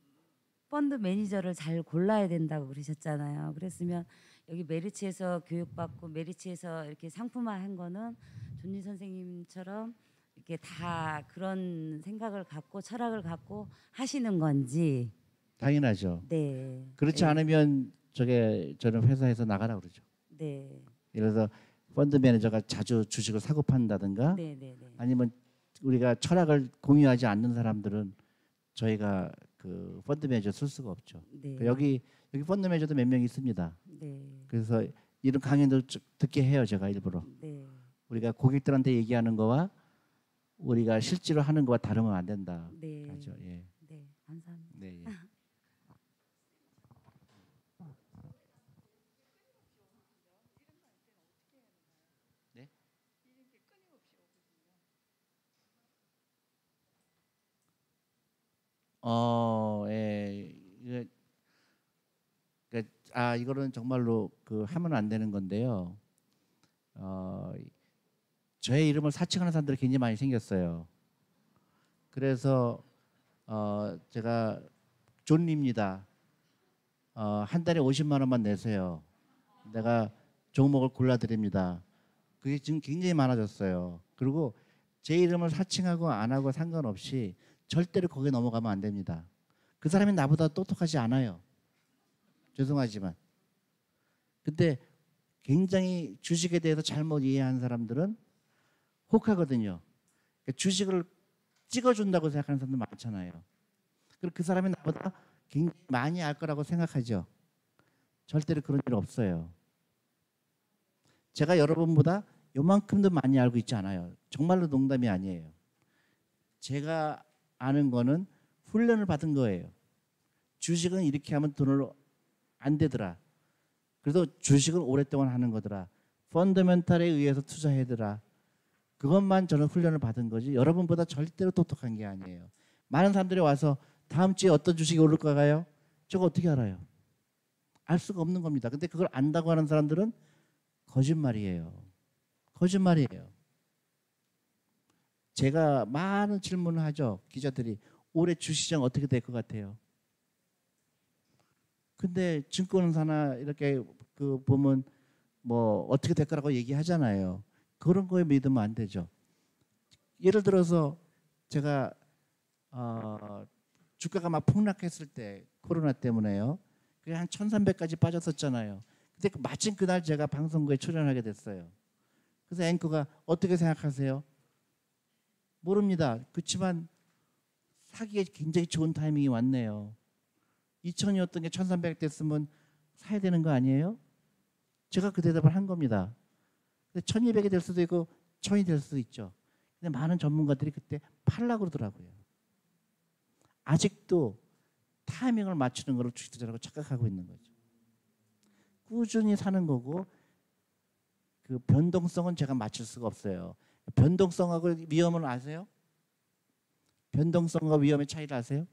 펀드 매니저를 잘 골라야 된다고 그러셨잖아요. 그랬으면 여기 메리츠에서 교육받고 메리츠에서 이렇게 상품화한 거는 존니 선생님처럼 이렇게 다 그런 생각을 갖고 철학을 갖고 하시는 건지. 당연하죠. 네. 그렇지 네. 않으면 저는 회사에서 나가라 그러죠. 네. 예를 들어서 펀드 매니저가 자주 주식을 사고 판다든가 네, 네, 네. 아니면 우리가 철학을 공유하지 않는 사람들은 저희가 그 펀드 매니저 쓸 수가 없죠. 네. 여기 펀드 매니저도 몇 명 있습니다. 네. 그래서 이런 강연도 듣게 해요. 제가 일부러. 네. 우리가 고객들한테 얘기하는 거와 우리가 실제로 하는 거와 다르면 안 된다. 네. 그렇죠. 예. 네. 감사합니다. 네. 예. 네? 예. 이거는 정말로 하면 안 되는 건데요. 저의 이름을 사칭하는 사람들이 굉장히 많이 생겼어요. 그래서 제가 존리입니다. 한 달에 50만 원만 내세요. 내가 종목을 골라드립니다. 그게 지금 굉장히 많아졌어요. 그리고 제 이름을 사칭하고 안 하고 상관없이 절대로 거기에 넘어가면 안 됩니다. 그 사람이 나보다 똑똑하지 않아요. 죄송하지만. 근데 굉장히 주식에 대해서 잘못 이해한 사람들은 혹하거든요. 그러니까 주식을 찍어준다고 생각하는 사람들 많잖아요. 그리고 그 사람이 나보다 굉장히 많이 알 거라고 생각하죠. 절대로 그런 일 없어요. 제가 여러분보다 요만큼도 많이 알고 있지 않아요. 정말로 농담이 아니에요. 제가 아는 거는 훈련을 받은 거예요. 주식은 이렇게 하면 돈을 안 되더라. 그래도 주식은 오랫동안 하는 거더라. 펀더멘탈에 의해서 투자해더라. 그것만 저는 훈련을 받은 거지 여러분보다 절대로 똑똑한 게 아니에요. 많은 사람들이 와서 다음 주에 어떤 주식이 오를까요? 저거 어떻게 알아요? 알 수가 없는 겁니다. 근데 그걸 안다고 하는 사람들은 거짓말이에요. 거짓말이에요. 제가 많은 질문을 하죠. 기자들이 올해 주시장 어떻게 될 것 같아요? 근데 증권사나 이렇게 보면 뭐 어떻게 될 거라고 얘기하잖아요. 그런 거에 믿으면 안 되죠. 예를 들어서 제가 주가가 막 폭락했을 때 코로나 때문에요. 그게 한 1300까지 빠졌었잖아요. 근데 마침 그날 제가 방송국에 출연하게 됐어요. 그래서 앵커가 어떻게 생각하세요? 모릅니다. 그렇지만 사기에 굉장히 좋은 타이밍이 왔네요. 2000이었던 게 1300 됐으면 사야 되는 거 아니에요? 제가 그 대답을 한 겁니다. 1200이 될 수도 있고 1000이 될 수도 있죠. 근데 많은 전문가들이 그때 팔라고 그러더라고요. 아직도 타이밍을 맞추는 걸 주식투자라고 착각하고 있는 거죠. 꾸준히 사는 거고 그 변동성은 제가 맞출 수가 없어요. 변동성하고 위험은 아세요? 변동성과 위험의 차이를 아세요?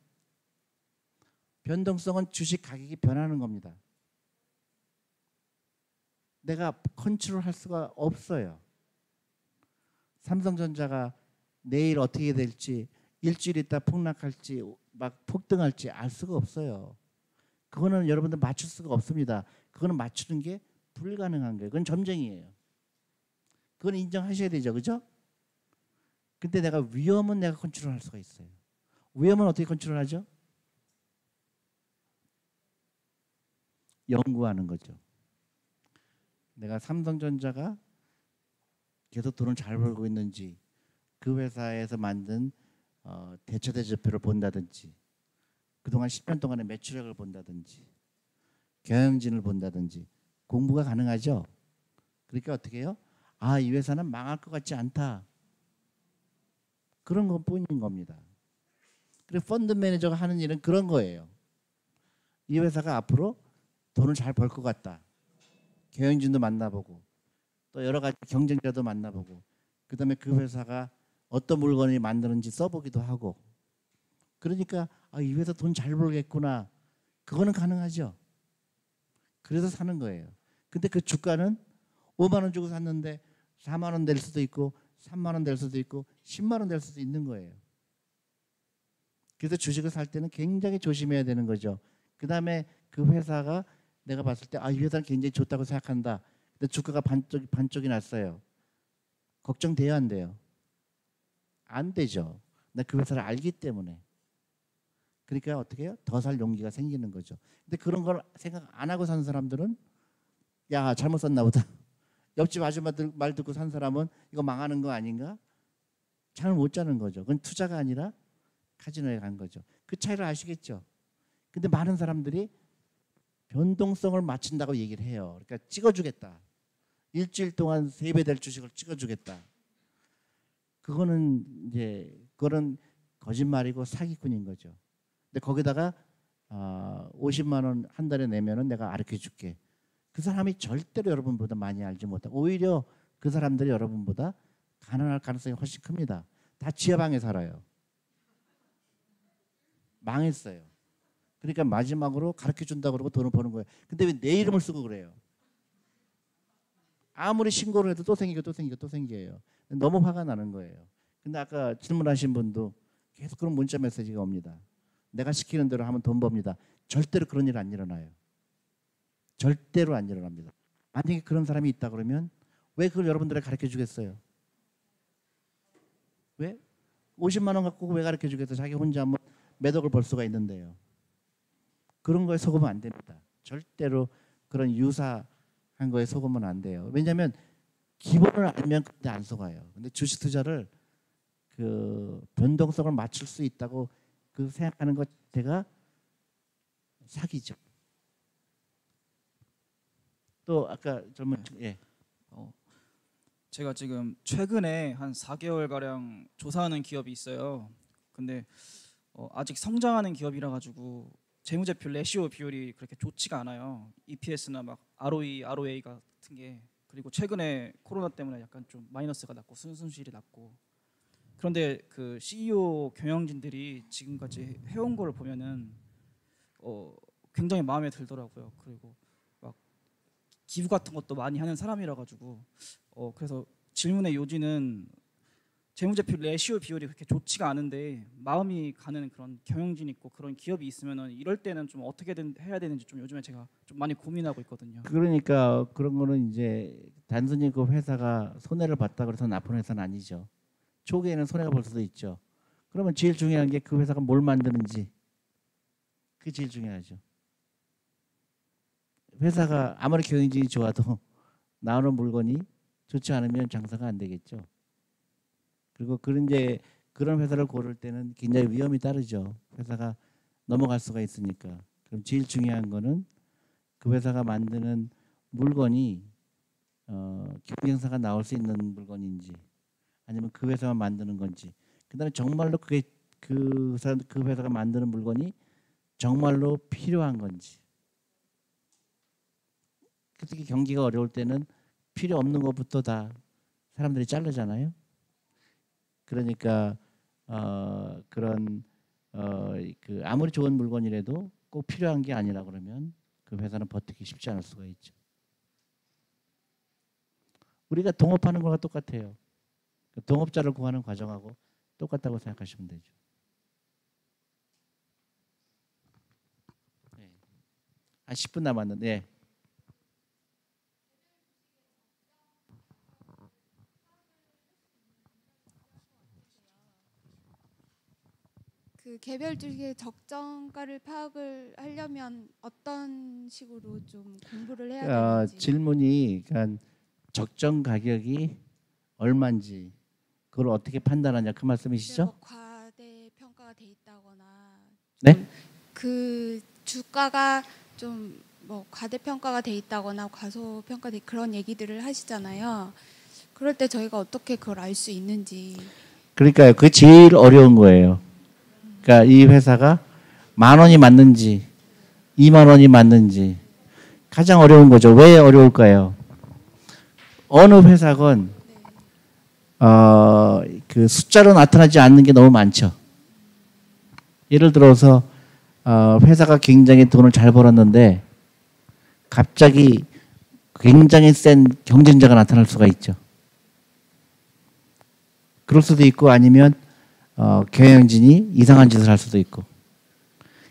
변동성은 주식 가격이 변하는 겁니다. 내가 컨트롤할 수가 없어요. 삼성전자가 내일 어떻게 될지, 일주일 있다 폭락할지 막 폭등할지 알 수가 없어요. 그거는 여러분들 맞출 수가 없습니다. 그거는 맞추는 게 불가능한 거예요. 그건 점쟁이에요. 그건 인정하셔야 되죠. 그죠? 근데 내가 위험은 내가 컨트롤할 수가 있어요. 위험은 어떻게 컨트롤하죠? 연구하는 거죠. 내가 삼성전자가 계속 돈을 잘 벌고 있는지, 그 회사에서 만든 대처대조표를 본다든지, 그동안 10년 동안의 매출액을 본다든지, 경영진을 본다든지 공부가 가능하죠. 그러니까 어떻게 해요? 아, 이 회사는 망할 것 같지 않다. 그런 것뿐인 겁니다. 그리고 펀드 매니저가 하는 일은 그런 거예요. 이 회사가 앞으로 돈을 잘 벌 것 같다. 경영진도 만나보고 또 여러 가지 경쟁자도 만나보고 그다음에 그 회사가 어떤 물건을 만드는지 써보기도 하고 그러니까 아, 이 회사 돈 잘 벌겠구나. 그거는 가능하죠. 그래서 사는 거예요. 근데 그 주가는 5만 원 주고 샀는데 4만 원 될 수도 있고 3만 원 될 수도 있고 10만 원 될 수도 있는 거예요. 그래서 주식을 살 때는 굉장히 조심해야 되는 거죠. 그다음에 그 회사가 내가 봤을 때 아, 이 회사는 굉장히 좋다고 생각한다. 근데 주가가 반쪽이 났어요. 걱정돼요, 안 돼요? 안 되죠. 내가 그 회사를 알기 때문에. 그러니까 어떻게 해요? 더 살 용기가 생기는 거죠. 근데 그런 걸 생각 안 하고 산 사람들은 야, 잘못 샀나 보다. 옆집 아줌마 말 듣고 산 사람은 이거 망하는 거 아닌가? 잠을 못 자는 거죠. 그건 투자가 아니라 카지노에 간 거죠. 그 차이를 아시겠죠? 근데 많은 사람들이 변동성을 맞춘다고 얘기를 해요. 그러니까 찍어주겠다. 일주일 동안 3배 될 주식을 찍어주겠다. 그거는 거짓말이고 사기꾼인 거죠. 근데 거기다가 50만 원 한 달에 내면은 내가 가르쳐 줄게. 그 사람이 절대로 여러분보다 많이 알지 못하고 오히려 그 사람들이 여러분보다 가난할 가능성이 훨씬 큽니다. 다 지하방에 살아요. 망했어요. 그러니까 마지막으로 가르쳐 준다고 그러고 돈을 버는 거예요. 근데 왜 내 이름을 쓰고 그래요? 아무리 신고를 해도 또 생기고 또 생기고 또 생겨요. 너무 화가 나는 거예요. 근데 아까 질문하신 분도 계속 그런 문자 메시지가 옵니다. 내가 시키는 대로 하면 돈 법니다. 절대로 그런 일 안 일어나요. 절대로 안 일어납니다. 만약에 그런 사람이 있다 그러면 왜 그걸 여러분들에게 가르쳐 주겠어요? 왜? 50만 원 갖고 왜 가르쳐 주겠어요? 자기 혼자 한번 몇 억을 벌 수가 있는데요. 그런 거에 속으면 안 됩니다. 절대로 그런 유사한 거에 속으면 안 돼요. 왜냐하면 기본을 알면 그때 안 속아요. 근데 주식 투자를 그 변동성을 맞출 수 있다고 그 생각하는 것 제가 사기죠. 또 아까 젊은 예. 제가 지금 최근에 한 4개월 가량 조사하는 기업이 있어요. 근데 아직 성장하는 기업이라 가지고 재무제표 레시오 비율이 그렇게 좋지가 않아요. EPS나 막 ROE, ROA 같은 게. 그리고 최근에 코로나 때문에 약간 좀 마이너스가 났고 순순실이 났고. 그런데 그 CEO 경영진들이 지금까지 해온 걸 보면은 굉장히 마음에 들더라고요. 그리고 막 기부 같은 것도 많이 하는 사람이라 가지고 그래서 질문의 요지는 재무제표 레시오 비율이 그렇게 좋지가 않은데 마음이 가는 그런 경영진 있고 그런 기업이 있으면은 이럴 때는 좀 어떻게 해야 되는지 좀 요즘에 제가 좀 많이 고민하고 있거든요. 그러니까 그런 거는 이제 단순히 그 회사가 손해를 봤다 그래서 나쁜 회사는 아니죠. 초기에는 손해가 볼 수도 있죠. 그러면 제일 중요한 게 그 회사가 뭘 만드는지 그게 제일 중요하죠. 회사가 아무리 경영진이 좋아도 나오는 물건이 좋지 않으면 장사가 안 되겠죠. 그리고 그런 회사를 고를 때는 굉장히 위험이 따르죠. 회사가 넘어갈 수가 있으니까. 그럼 제일 중요한 거는 그 회사가 만드는 물건이 경쟁사가 나올 수 있는 물건인지 아니면 그 회사만 만드는 건지, 그다음에 정말로 그게 그 회사가 만드는 물건이 정말로 필요한 건지. 특히 경기가 어려울 때는 필요 없는 것부터 다 사람들이 자르잖아요. 그러니까 그 아무리 좋은 물건이라도 꼭 필요한 게 아니라 그러면 그 회사는 버티기 쉽지 않을 수가 있죠. 우리가 동업하는 거랑 똑같아요. 동업자를 구하는 과정하고 똑같다고 생각하시면 되죠. 네. 한 10분 남았는데. 그 개별 주식의 적정가를 파악을 하려면 어떤 식으로 좀 공부를 해야 되는지. 질문이 그러니까 적정 가격이 얼마인지 그걸 어떻게 판단하냐 그 말씀이시죠? 뭐 과대평가가 돼 있다거나. 네? 그 주가가 좀 뭐 과대평가가 돼 있다거나 과소평가돼 그런 얘기들을 하시잖아요. 그럴 때 저희가 어떻게 그걸 알 수 있는지. 그러니까요. 그게 제일 어려운 거예요. 그러니까 이 회사가 10,000원이 맞는지 20,000원이 맞는지 가장 어려운 거죠. 왜 어려울까요? 어느 회사건 그 숫자로 나타나지 않는 게 너무 많죠. 예를 들어서 회사가 굉장히 돈을 잘 벌었는데 갑자기 굉장히 센 경쟁자가 나타날 수가 있죠. 그럴 수도 있고 아니면 경영진이 이상한 짓을 할 수도 있고.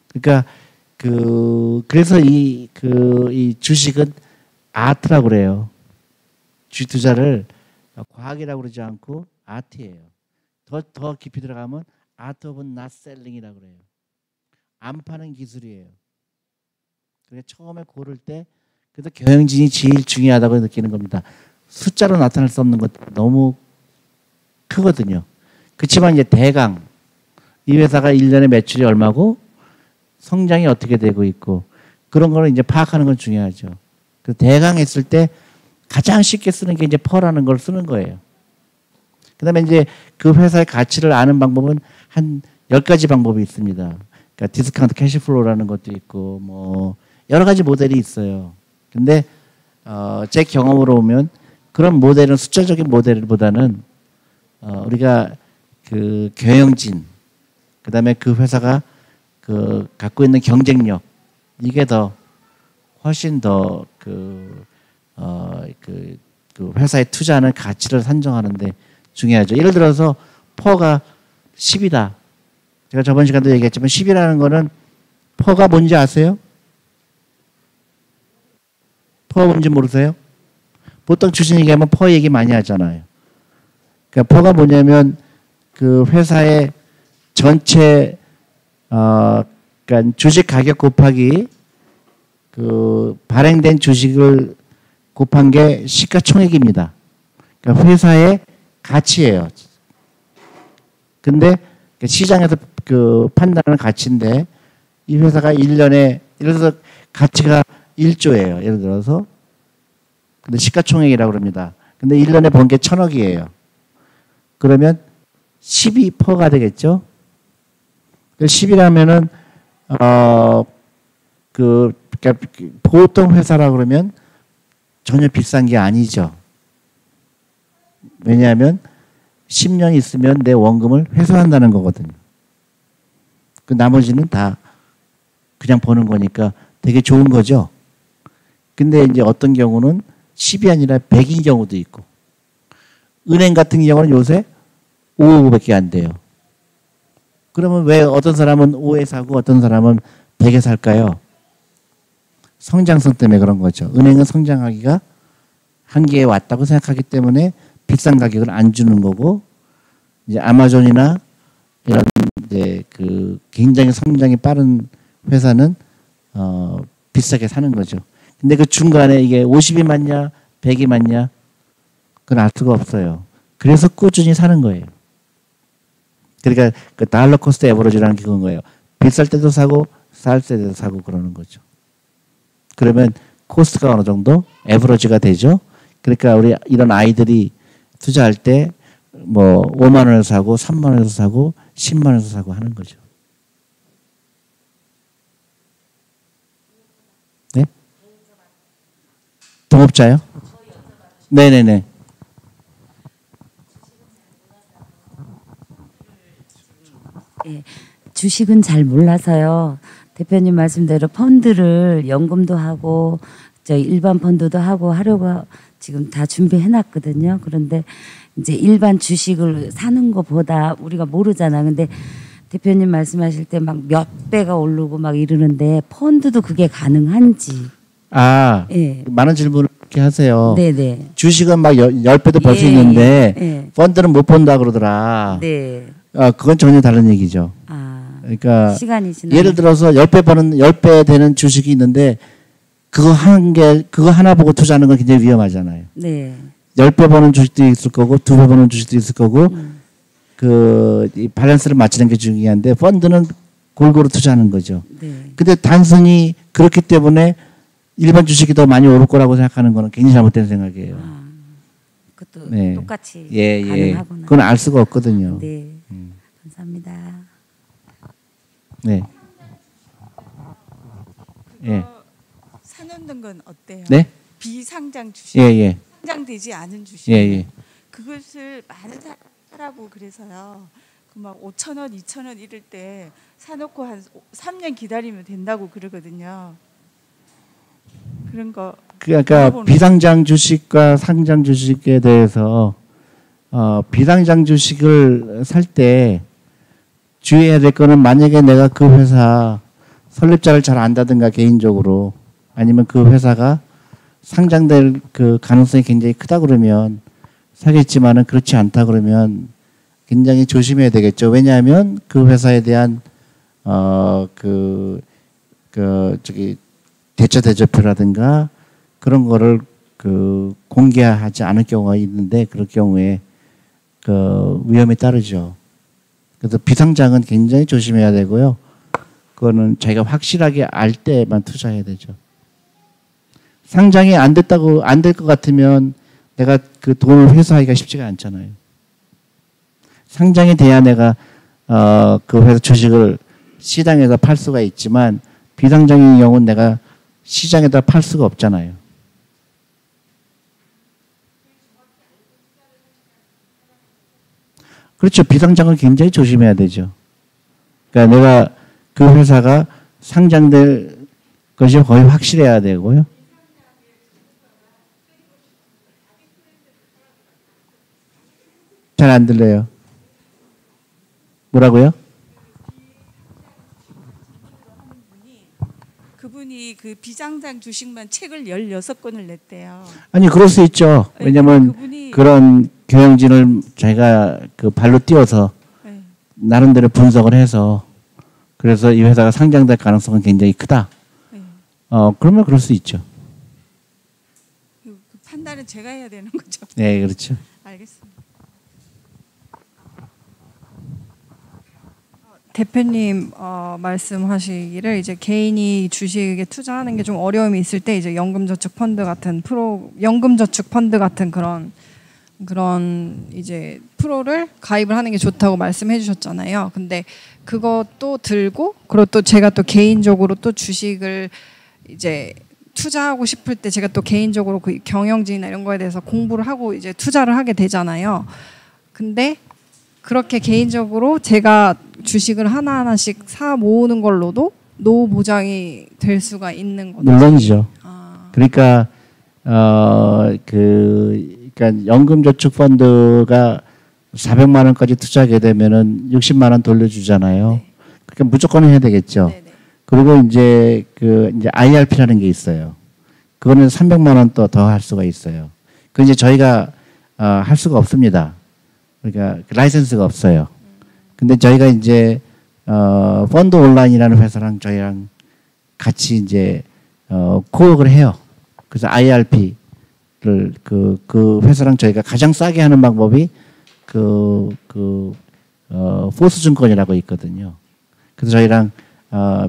그러니까 그래서 이 주식은 아트라고 그래요. 주식 투자를 과학이라고 그러지 않고 아트예요. 더 깊이 들어가면 아트 오브 낫 셀링이라고 그래요. 안 파는 기술이에요. 그러니까 처음에 고를 때 그래서 경영진이 제일 중요하다고 느끼는 겁니다. 숫자로 나타날 수 없는 것 너무 크거든요. 그렇지만 이제 대강 이 회사가 1년에 매출이 얼마고 성장이 어떻게 되고 있고 그런 거를 이제 파악하는 건 중요하죠. 그 대강 했을 때 가장 쉽게 쓰는 게 이제 퍼라는 걸 쓰는 거예요. 그다음에 이제 그 회사의 가치를 아는 방법은 한 10가지 방법이 있습니다. 그러니까 디스카운트 캐시플로우라는 것도 있고 뭐 여러 가지 모델이 있어요. 근데 제 경험으로 보면 그런 모델은 숫자적인 모델보다는 우리가 그 경영진 그다음에 그 회사가 그 갖고 있는 경쟁력 이게 더 훨씬 더 그 회사에 투자하는 가치를 산정하는데 중요하죠. 예를 들어서 퍼가 10이다. 제가 저번 시간도 얘기했지만 10이라는 거는 퍼가 뭔지 아세요? 퍼가 뭔지 모르세요? 보통 주식 얘기하면 퍼 얘기 많이 하잖아요. 그러니까 퍼가 뭐냐면 그 회사의 전체 그러니까 주식 가격 곱하기 그 발행된 주식을 곱한 게 시가총액입니다. 그러니까 회사의 가치예요. 근데 시장에서 그 판단하는 가치인데 이 회사가 1년에 예를 들어서 가치가 1조예요. 예를 들어서 근데 시가총액이라고 그럽니다. 근데 1년에 번 게 1,000억이에요. 그러면 12%가 되겠죠. 10이라면은 그러니까 보통 회사라 그러면 전혀 비싼 게 아니죠. 왜냐하면 10년 있으면 내 원금을 회수한다는 거거든요. 그 나머지는 다 그냥 버는 거니까 되게 좋은 거죠. 근데 이제 어떤 경우는 10이 아니라 100인 경우도 있고 은행 같은 경우는 요새 5%밖에 안 돼요. 그러면 왜 어떤 사람은 5에 사고 어떤 사람은 100에 살까요? 성장성 때문에 그런 거죠. 은행은 성장하기가 한계에 왔다고 생각하기 때문에 비싼 가격을 안 주는 거고 이제 아마존이나 이런 이제 그 굉장히 성장이 빠른 회사는 비싸게 사는 거죠. 근데 그 중간에 이게 50이 맞냐 100이 맞냐 그건 알 수가 없어요. 그래서 꾸준히 사는 거예요. 그러니까 그 달러 코스트 에버리지라는 게 그건 거예요. 비쌀 때도 사고 쌀 때도 사고 그러는 거죠. 그러면 코스트가 어느 정도 에버리지가 되죠. 그러니까 우리 이런 아이들이 투자할 때 뭐 5만 원에서 사고 3만 원에서 사고 10만 원에서 사고 하는 거죠. 네? 동업자요? 네네네. 주식은 잘 몰라서요. 대표님 말씀대로 펀드를 연금도 하고 저 일반 펀드도 하고 하려고 지금 다 준비해 놨거든요. 그런데 이제 일반 주식을 사는 것보다 우리가 모르잖아. 근데 대표님 말씀하실 때 막 몇 배가 오르고 막 이러는데 펀드도 그게 가능한지. 아, 예. 많은 질문을 이렇게 하세요. 네네. 주식은 막 10배도 벌 수 예, 있는데 예. 펀드는 못 본다 그러더라. 네. 그건 전혀 다른 얘기죠. 아, 그러니까 시간이 지나. 예를 들어서 10배 되는 주식이 있는데 그거 하나 보고 투자하는 건 굉장히 위험하잖아요. 네. 10배 버는 주식도 있을 거고 2배 버는 주식도 있을 거고 이 밸런스를 맞추는 게 중요한데 펀드는 골고루 투자하는 거죠. 네. 근데 단순히 그렇기 때문에 일반 주식이 더 많이 오를 거라고 생각하는 거는 굉장히 잘못된 생각이에요. 그것도 네. 똑같이 예. 가능하구나. 그건 알 수가 없거든요. 네. 감사합니다. 네. 예. 사놓는 건 어때요? 네? 비상장 주식, 예. 상장되지 않은 주식. 예. 그것을 많은 사라고 그래서요. 그 막 5천 원, 2천 원 이럴 때 사놓고 한 3년 기다리면 된다고 그러거든요. 그런 거 그러니까 물어보는 비상장 주식과 상장 주식에 대해서 비상장 주식을 살 때 주의해야 될 거는 만약에 내가 그 회사 설립자를 잘 안다든가 개인적으로 아니면 그 회사가 상장될 그 가능성이 굉장히 크다 그러면 사겠지만은 그렇지 않다 그러면 굉장히 조심해야 되겠죠. 왜냐하면 그 회사에 대한 대처 대조표라든가 그런 거를 공개하지 않을 경우가 있는데 그럴 경우에 위험이 따르죠. 그래서 비상장은 굉장히 조심해야 되고요. 그거는 자기가 확실하게 알 때만 투자해야 되죠. 상장이 안 될 것 같으면 내가 그 돈을 회수하기가 쉽지가 않잖아요. 상장이 돼야 내가 그 회사 주식을 시장에서 팔 수가 있지만 비상장인 경우는 내가 시장에다 팔 수가 없잖아요. 그렇죠. 비상장은 굉장히 조심해야 되죠. 그러니까 내가 그 회사가 상장될 것이 거의 확실해야 되고요. 잘 안 들려요. 뭐라고요? 그분이 그 비상장 주식만 책을 16권을 냈대요. 아니 그럴 수 있죠. 왜냐하면 그분이 그런 경영진을 자기가 그 발로 뛰어서 네. 나름대로 분석을 해서 그래서 이 회사가 상장될 가능성은 굉장히 크다. 네. 그러면 그럴 수 있죠. 그 판단은 제가 해야 되는 거죠. 네, 그렇죠. 알겠습니다. 대표님 말씀하시기를 이제 개인이 주식에 투자하는 게 좀 어려움이 있을 때 이제 연금저축 펀드 같은 그런 이제 프로를 가입을 하는 게 좋다고 말씀해 주셨잖아요. 근데 그것도 들고 그리고 또 제가 또 개인적으로 또 주식을 이제 투자하고 싶을 때 제가 또 개인적으로 그 경영진이나 이런 거에 대해서 공부를 하고 이제 투자를 하게 되잖아요. 근데 그렇게 개인적으로 제가 주식을 하나하나씩 사 모으는 걸로도 노후 보장이 될 수가 있는 거죠. 물론이죠. 그러니까 그러니까 연금저축펀드가 400만 원까지 투자하게 되면은 60만 원 돌려주잖아요. 네. 그러니까 무조건 해야 되겠죠. 네네. 그리고 이제 이제 IRP라는 게 있어요. 그거는 300만 원 또 더 할 수가 있어요. 그 이제 저희가 할 수가 없습니다. 그러니까 라이센스가 없어요. 근데 저희가 이제 펀드 온라인이라는 회사랑 저희랑 같이 이제 코업을 해요. 그래서 IRP 그 회사랑 저희가 가장 싸게 하는 방법이 포스증권이라고 있거든요. 그래서 저희랑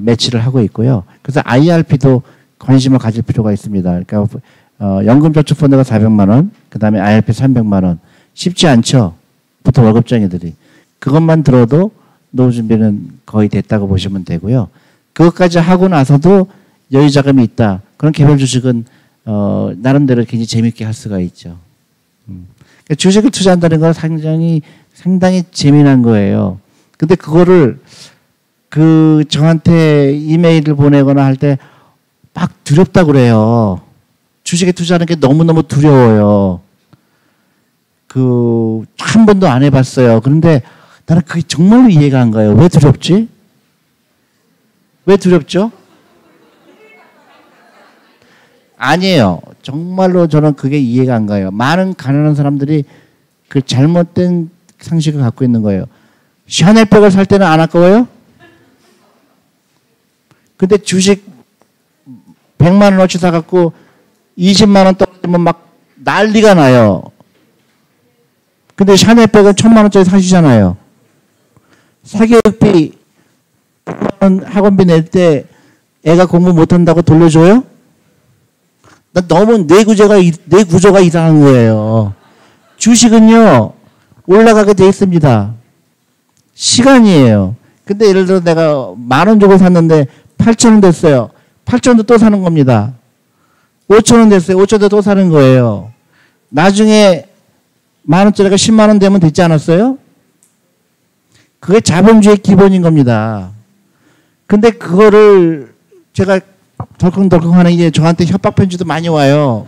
매치를 하고 있고요. 그래서 IRP도 관심을 가질 필요가 있습니다. 그러니까 연금저축펀드가 400만 원, 그다음에 IRP 300만 원. 쉽지 않죠. 보통 월급쟁이들이. 그것만 들어도 노후 준비는 거의 됐다고 보시면 되고요. 그것까지 하고 나서도 여유 자금이 있다. 그런 개별 주식은 나름대로 굉장히 재밌게 할 수가 있죠. 그러니까 주식을 투자한다는 건 상당히 재미난 거예요. 근데 그거를 저한테 이메일을 보내거나 할 때 막 두렵다고 그래요. 주식에 투자하는 게 너무너무 두려워요. 한 번도 안 해봤어요. 그런데 나는 그게 정말로 이해가 안 가요. 왜 두렵지? 왜 두렵죠? 아니에요. 정말로 저는 그게 이해가 안 가요. 많은 가난한 사람들이 그 잘못된 상식을 갖고 있는 거예요. 샤넬백을 살 때는 안 아까워요? 근데 주식 100만 원어치 사갖고 20만 원 떨어지면 막 난리가 나요. 근데 샤넬백은 1000만 원짜리 사시잖아요. 사교육비 100만 원 학원비 낼 때 애가 공부 못한다고 돌려줘요? 나 너무 뇌 구조가 이상한 거예요. 주식은요 올라가게 돼 있습니다. 시간이에요. 근데 예를 들어 내가 10,000원 주고 샀는데 8,000원 됐어요. 8,000원도 또 사는 겁니다. 5,000원 됐어요. 5,000원도 또 사는 거예요. 나중에 10,000원짜리가 10만 원 되면 됐지 않았어요? 그게 자본주의 기본인 겁니다. 근데 그거를 제가 덜컹덜컹 하는 게 저한테 협박 편지도 많이 와요.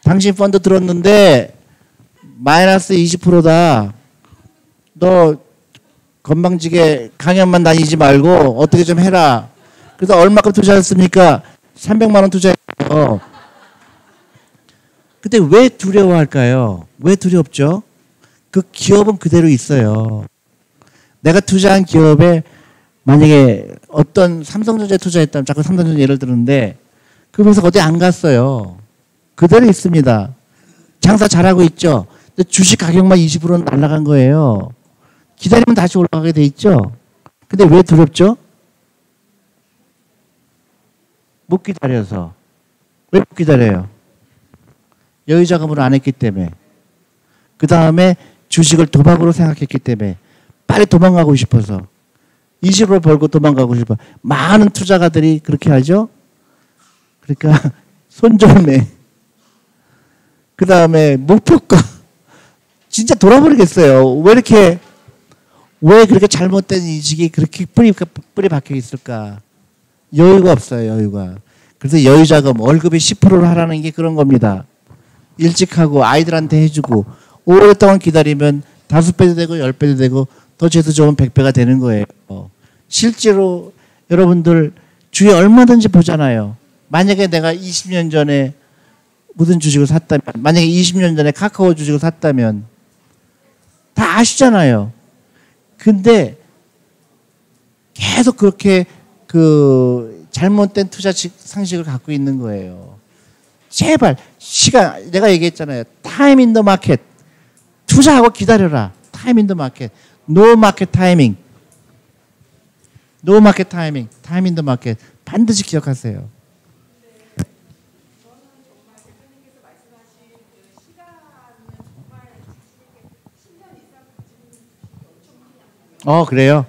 당신 펀드 들었는데 마이너스 20%다. 너 건방지게 강연만 다니지 말고 어떻게 좀 해라. 그래서 얼마큼 투자했습니까? 300만 원 투자했어요. 근데 왜 두려워할까요? 왜 두렵죠? 그 기업은 그대로 있어요. 내가 투자한 기업에 만약에 어떤 삼성전자에 투자했다면 자꾸 삼성전자 예를 들었는데 그 회사 어디 안 갔어요. 그대로 있습니다. 장사 잘하고 있죠. 근데 주식 가격만 20%는 날아간 거예요. 기다리면 다시 올라가게 돼 있죠. 근데 왜 두렵죠? 못 기다려서. 왜 못 기다려요? 여유 자금으로 안 했기 때문에. 그 다음에 주식을 도박으로 생각했기 때문에. 빨리 도망가고 싶어서. 20% 벌고 도망가고 싶어. 많은 투자가들이 그렇게 하죠. 그러니까 손절매. 그 다음에 목표가. 진짜 돌아버리겠어요. 왜 그렇게 잘못된 인식이 그렇게 뿌리 박혀 있을까? 여유가 없어요, 여유가. 그래서 여유자금, 월급이 10%를 하라는 게 그런 겁니다. 일찍 하고 아이들한테 해주고 오랫동안 기다리면 5배도 되고 10배도 되고 더 재수 좋으면 100배가 되는 거예요. 실제로 여러분들 주위에 얼마든지 보잖아요. 만약에 내가 20년 전에 무슨 주식을 샀다면, 만약에 20년 전에 카카오 주식을 샀다면 다 아시잖아요. 근데 계속 그렇게 잘못된 투자 상식을 갖고 있는 거예요. 제발 시간, 내가 얘기했잖아요. 타임 인 더 마켓. 투자하고 기다려라. 타임 인 더 마켓. 노 마켓 타이밍. 노 마켓 타이밍. 타임 인 더 마켓. 반드시 기억하세요. 그래요?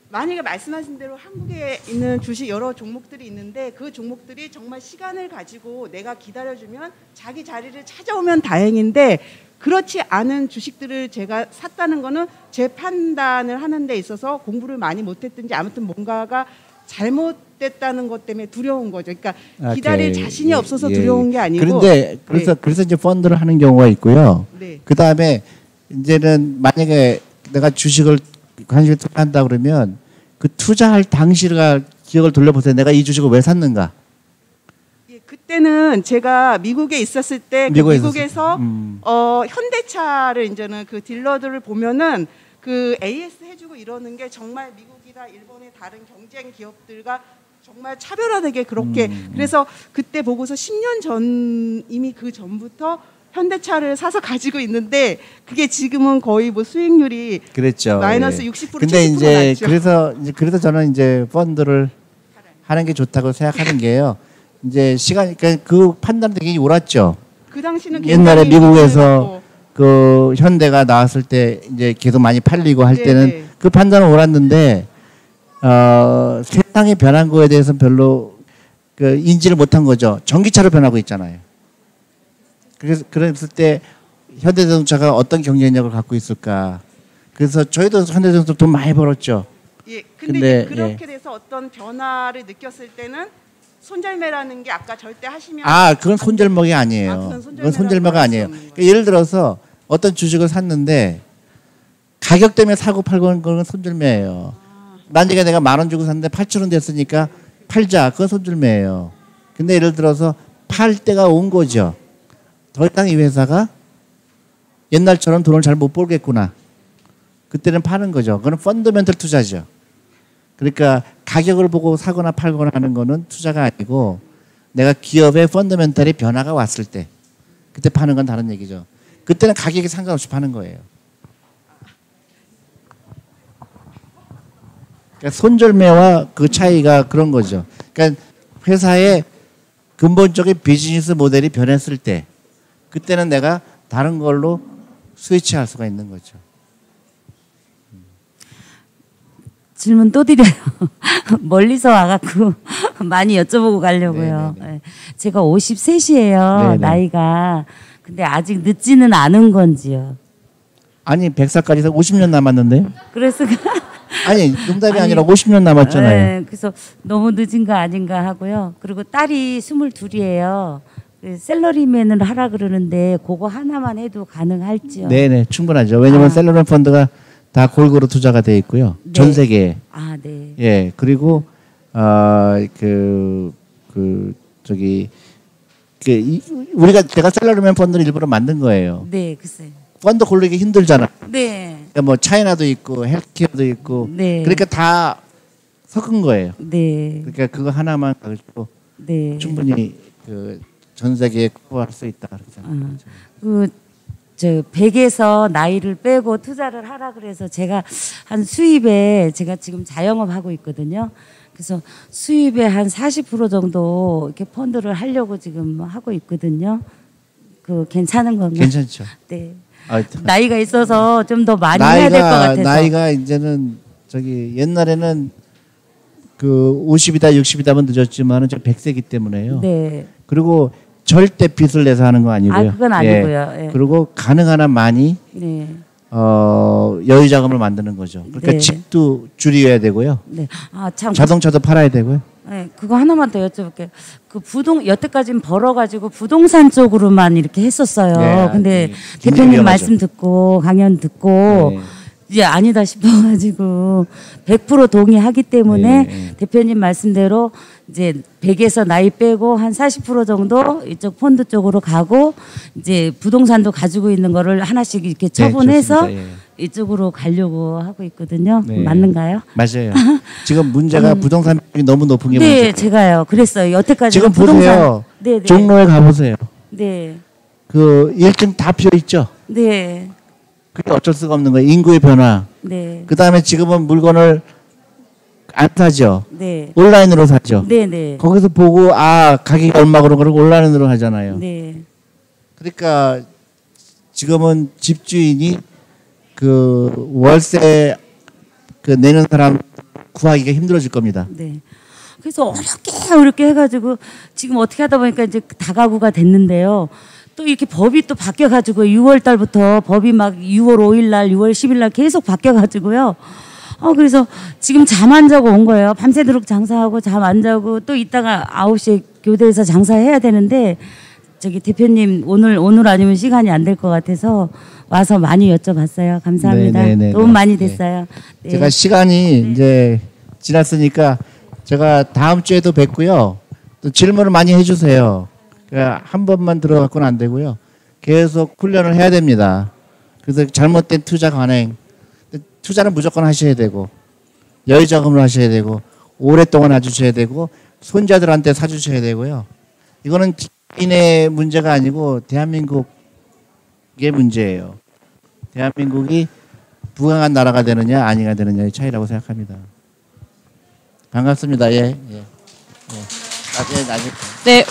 만약에 말씀하신 대로 한국에 있는 주식 여러 종목들이 있는데 그 종목들이 정말 시간을 가지고 내가 기다려주면 자기 자리를 찾아오면 다행인데 그렇지 않은 주식들을 제가 샀다는 거는 제 판단을 하는 데 있어서 공부를 많이 못했든지 아무튼 뭔가가 잘못됐다는 것 때문에 두려운 거죠. 그러니까 기다릴 자신이 없어서 두려운 게 아니고. 그런데 그래서 이제 펀드를 하는 경우가 있고요. 네. 그 다음에 이제는 만약에 내가 주식을 관심을 투자한다 그러면 그 투자할 당시가 기억을 돌려보세요. 내가 이 주식을 왜 샀는가? 예, 그때는 제가 미국에 있었을 때 미국에서 현대차를 이제는 그 딜러들을 보면은 그 AS 해주고 이러는 게 정말 미국이 우리가 일본의 다른 경쟁 기업들과 정말 차별화되게 그렇게 그래서 그때 보고서 10년 전 이미 그 전부터 현대차를 사서 가지고 있는데 그게 지금은 거의 뭐 수익률이 그랬죠. 마이너스 예. 60% 근데 70% 이제 났죠. 그래서 저는 이제 펀드를 하는 게 좋다고 생각하는 게요. 이제 시간 그러니까 그 판단도 굉장히 옳았죠. 그 당시는 옛날에 굉장히 미국에서 그 현대가 나왔을 때 이제 계속 많이 팔리고 할 때는 네네. 그 판단은 옳았는데 세상이 변한 거에 대해서 별로 그 인지를 못한 거죠. 전기차로 변하고 있잖아요. 그랬을 때 현대자동차가 어떤 경쟁력을 갖고 있을까? 그래서 저희도 현대자동차 돈 많이 벌었죠. 예, 근데, 근데 이제 그렇게 돼서 어떤 변화를 느꼈을 때는 손절매라는 게 아까 절대 하시면 그건 손절먹이 아니에요. 그건 손절매가 아니에요. 그러니까 예를 들어서 어떤 주식을 샀는데 가격 때문에 사고 팔고 하는 건 손절매예요. 만약에 내가 10,000원 주고 샀는데 8,000원 됐으니까 팔자. 그건 손절매예요. 근데 예를 들어서 팔 때가 온 거죠. 더 이상 이 회사가 옛날처럼 돈을 잘 못 벌겠구나. 그때는 파는 거죠. 그건 펀더멘털 투자죠. 그러니까 가격을 보고 사거나 팔거나 하는 거는 투자가 아니고 내가 기업의 펀더멘털의 변화가 왔을 때 그때 파는 건 다른 얘기죠. 그때는 가격에 상관없이 파는 거예요. 그러니까 손절매와 그 차이가 그런 거죠. 그러니까 회사의 근본적인 비즈니스 모델이 변했을 때 그때는 내가 다른 걸로 스위치할 수가 있는 거죠. 질문 또 드려요. 멀리서 와갖고 많이 여쭤보고 가려고요. 네네네. 네. 제가 53이에요. 네네. 나이가. 근데 아직 늦지는 않은 건지요. 아니 100살까지 50년 남았는데? 그래서 아니 농담이 아니, 아니라 50년 남았잖아요. 네, 그래서 너무 늦은 거 아닌가 하고요. 그리고 딸이 22이에요. 샐러리맨을 하라 그러는데 그거 하나만 해도 가능할지요? 네네 충분하죠. 왜냐하면 셀러리맨 펀드가 다 골고루 투자가 돼 있고요. 네. 전 세계에. 네. 예 그리고 우리가 제가 셀러리맨 펀드를 일부러 만든 거예요. 네, 글쎄. 펀드 고르기 힘들잖아. 네. 그러니까 뭐 차이나도 있고 헬스케어도 있고. 네. 그러니까 다 섞은 거예요. 네. 그러니까 그거 하나만 가지고 네. 충분히 그 전 세계에 커버할 수 있다. 그렇죠. 저 100에서 나이를 빼고 투자를 하라 그래서 제가 한 수입에 제가 지금 자영업 하고 있거든요. 그래서 수입의 한 40% 정도 이렇게 펀드를 하려고 지금 하고 있거든요. 그 괜찮은 건가요? 괜찮죠. 네. 아, 나이가 있어서 좀 더 많이 해야 될 것 같아서. 나이가 이제는 옛날에는 그 50이다 60이다면 늦었지만은 저 100세기 때문에요. 네. 그리고 절대 빚을 내서 하는 거 아니고요. 그건 아니고요. 예. 그리고 가능한 한 많이 네. 여유 자금을 만드는 거죠. 그러니까 네. 집도 줄여야 되고요. 네. 참. 자동차도 팔아야 되고요. 네, 그거 하나만 더 여쭤볼게요. 그 여태까지는 벌어가지고 부동산 쪽으로만 이렇게 했었어요. 네, 근데 굉장히 대표님 위험하죠. 말씀 듣고 강연 듣고 네. 이제 아니다 싶어가지고 100% 동의하기 때문에 네. 대표님 말씀대로 이제 100에서 나이 빼고 한 40% 정도 이쪽 펀드 쪽으로 가고 이제 부동산도 가지고 있는 거를 하나씩 이렇게 처분해서 좋습니다. 예. 이쪽으로 가려고 하고 있거든요. 네. 맞는가요? 맞아요. 지금 문제가 부동산 비율이 너무 높은 게 네, 문제예요. 제가요. 그랬어요. 여태까지 지금 보세요. 네, 네. 종로에 가보세요. 네. 그 1층 다 비어 있죠. 네. 그게 어쩔 수가 없는 거예요. 인구의 변화. 네. 그 다음에 지금은 물건을 안 사죠. 네. 온라인으로 사죠. 네, 네. 거기서 보고 가격이 얼마 그러고 온라인으로 하잖아요. 네. 그러니까 지금은 집주인이 그 월세 그 내는 사람 구하기가 힘들어질 겁니다. 네. 그래서 어렵게 해가지고 지금 어떻게 하다 보니까 이제 다가구가 됐는데요. 또 이렇게 법이 또 바뀌어가지고 6월 달부터 법이 막 6월 5일 날, 6월 10일 날 계속 바뀌어가지고요. 그래서 지금 잠 안 자고 온 거예요. 밤새도록 장사하고 잠 안 자고 또 이따가 9시에 교대에서 장사해야 되는데 저기 대표님 오늘 아니면 시간이 안 될 것 같아서 와서 많이 여쭤봤어요. 감사합니다. 네네네. 도움 많이 됐어요. 네. 제가 시간이 이제 지났으니까 제가 다음 주에도 뵙고요. 또 질문을 많이 해주세요. 그러니까 한 번만 들어갖고는 안 되고요. 계속 훈련을 해야 됩니다. 그래서 잘못된 투자 관행, 투자는 무조건 하셔야 되고 여유 자금을 하셔야 되고 오랫동안 놔주셔야 되고 손자들한테 사주셔야 되고요. 이거는 개인의 문제가 아니고 대한민국의 문제예요. 대한민국이 부강한 나라가 되느냐 아니가 되느냐의 차이라고 생각합니다. 반갑습니다. 예. 나중에 네.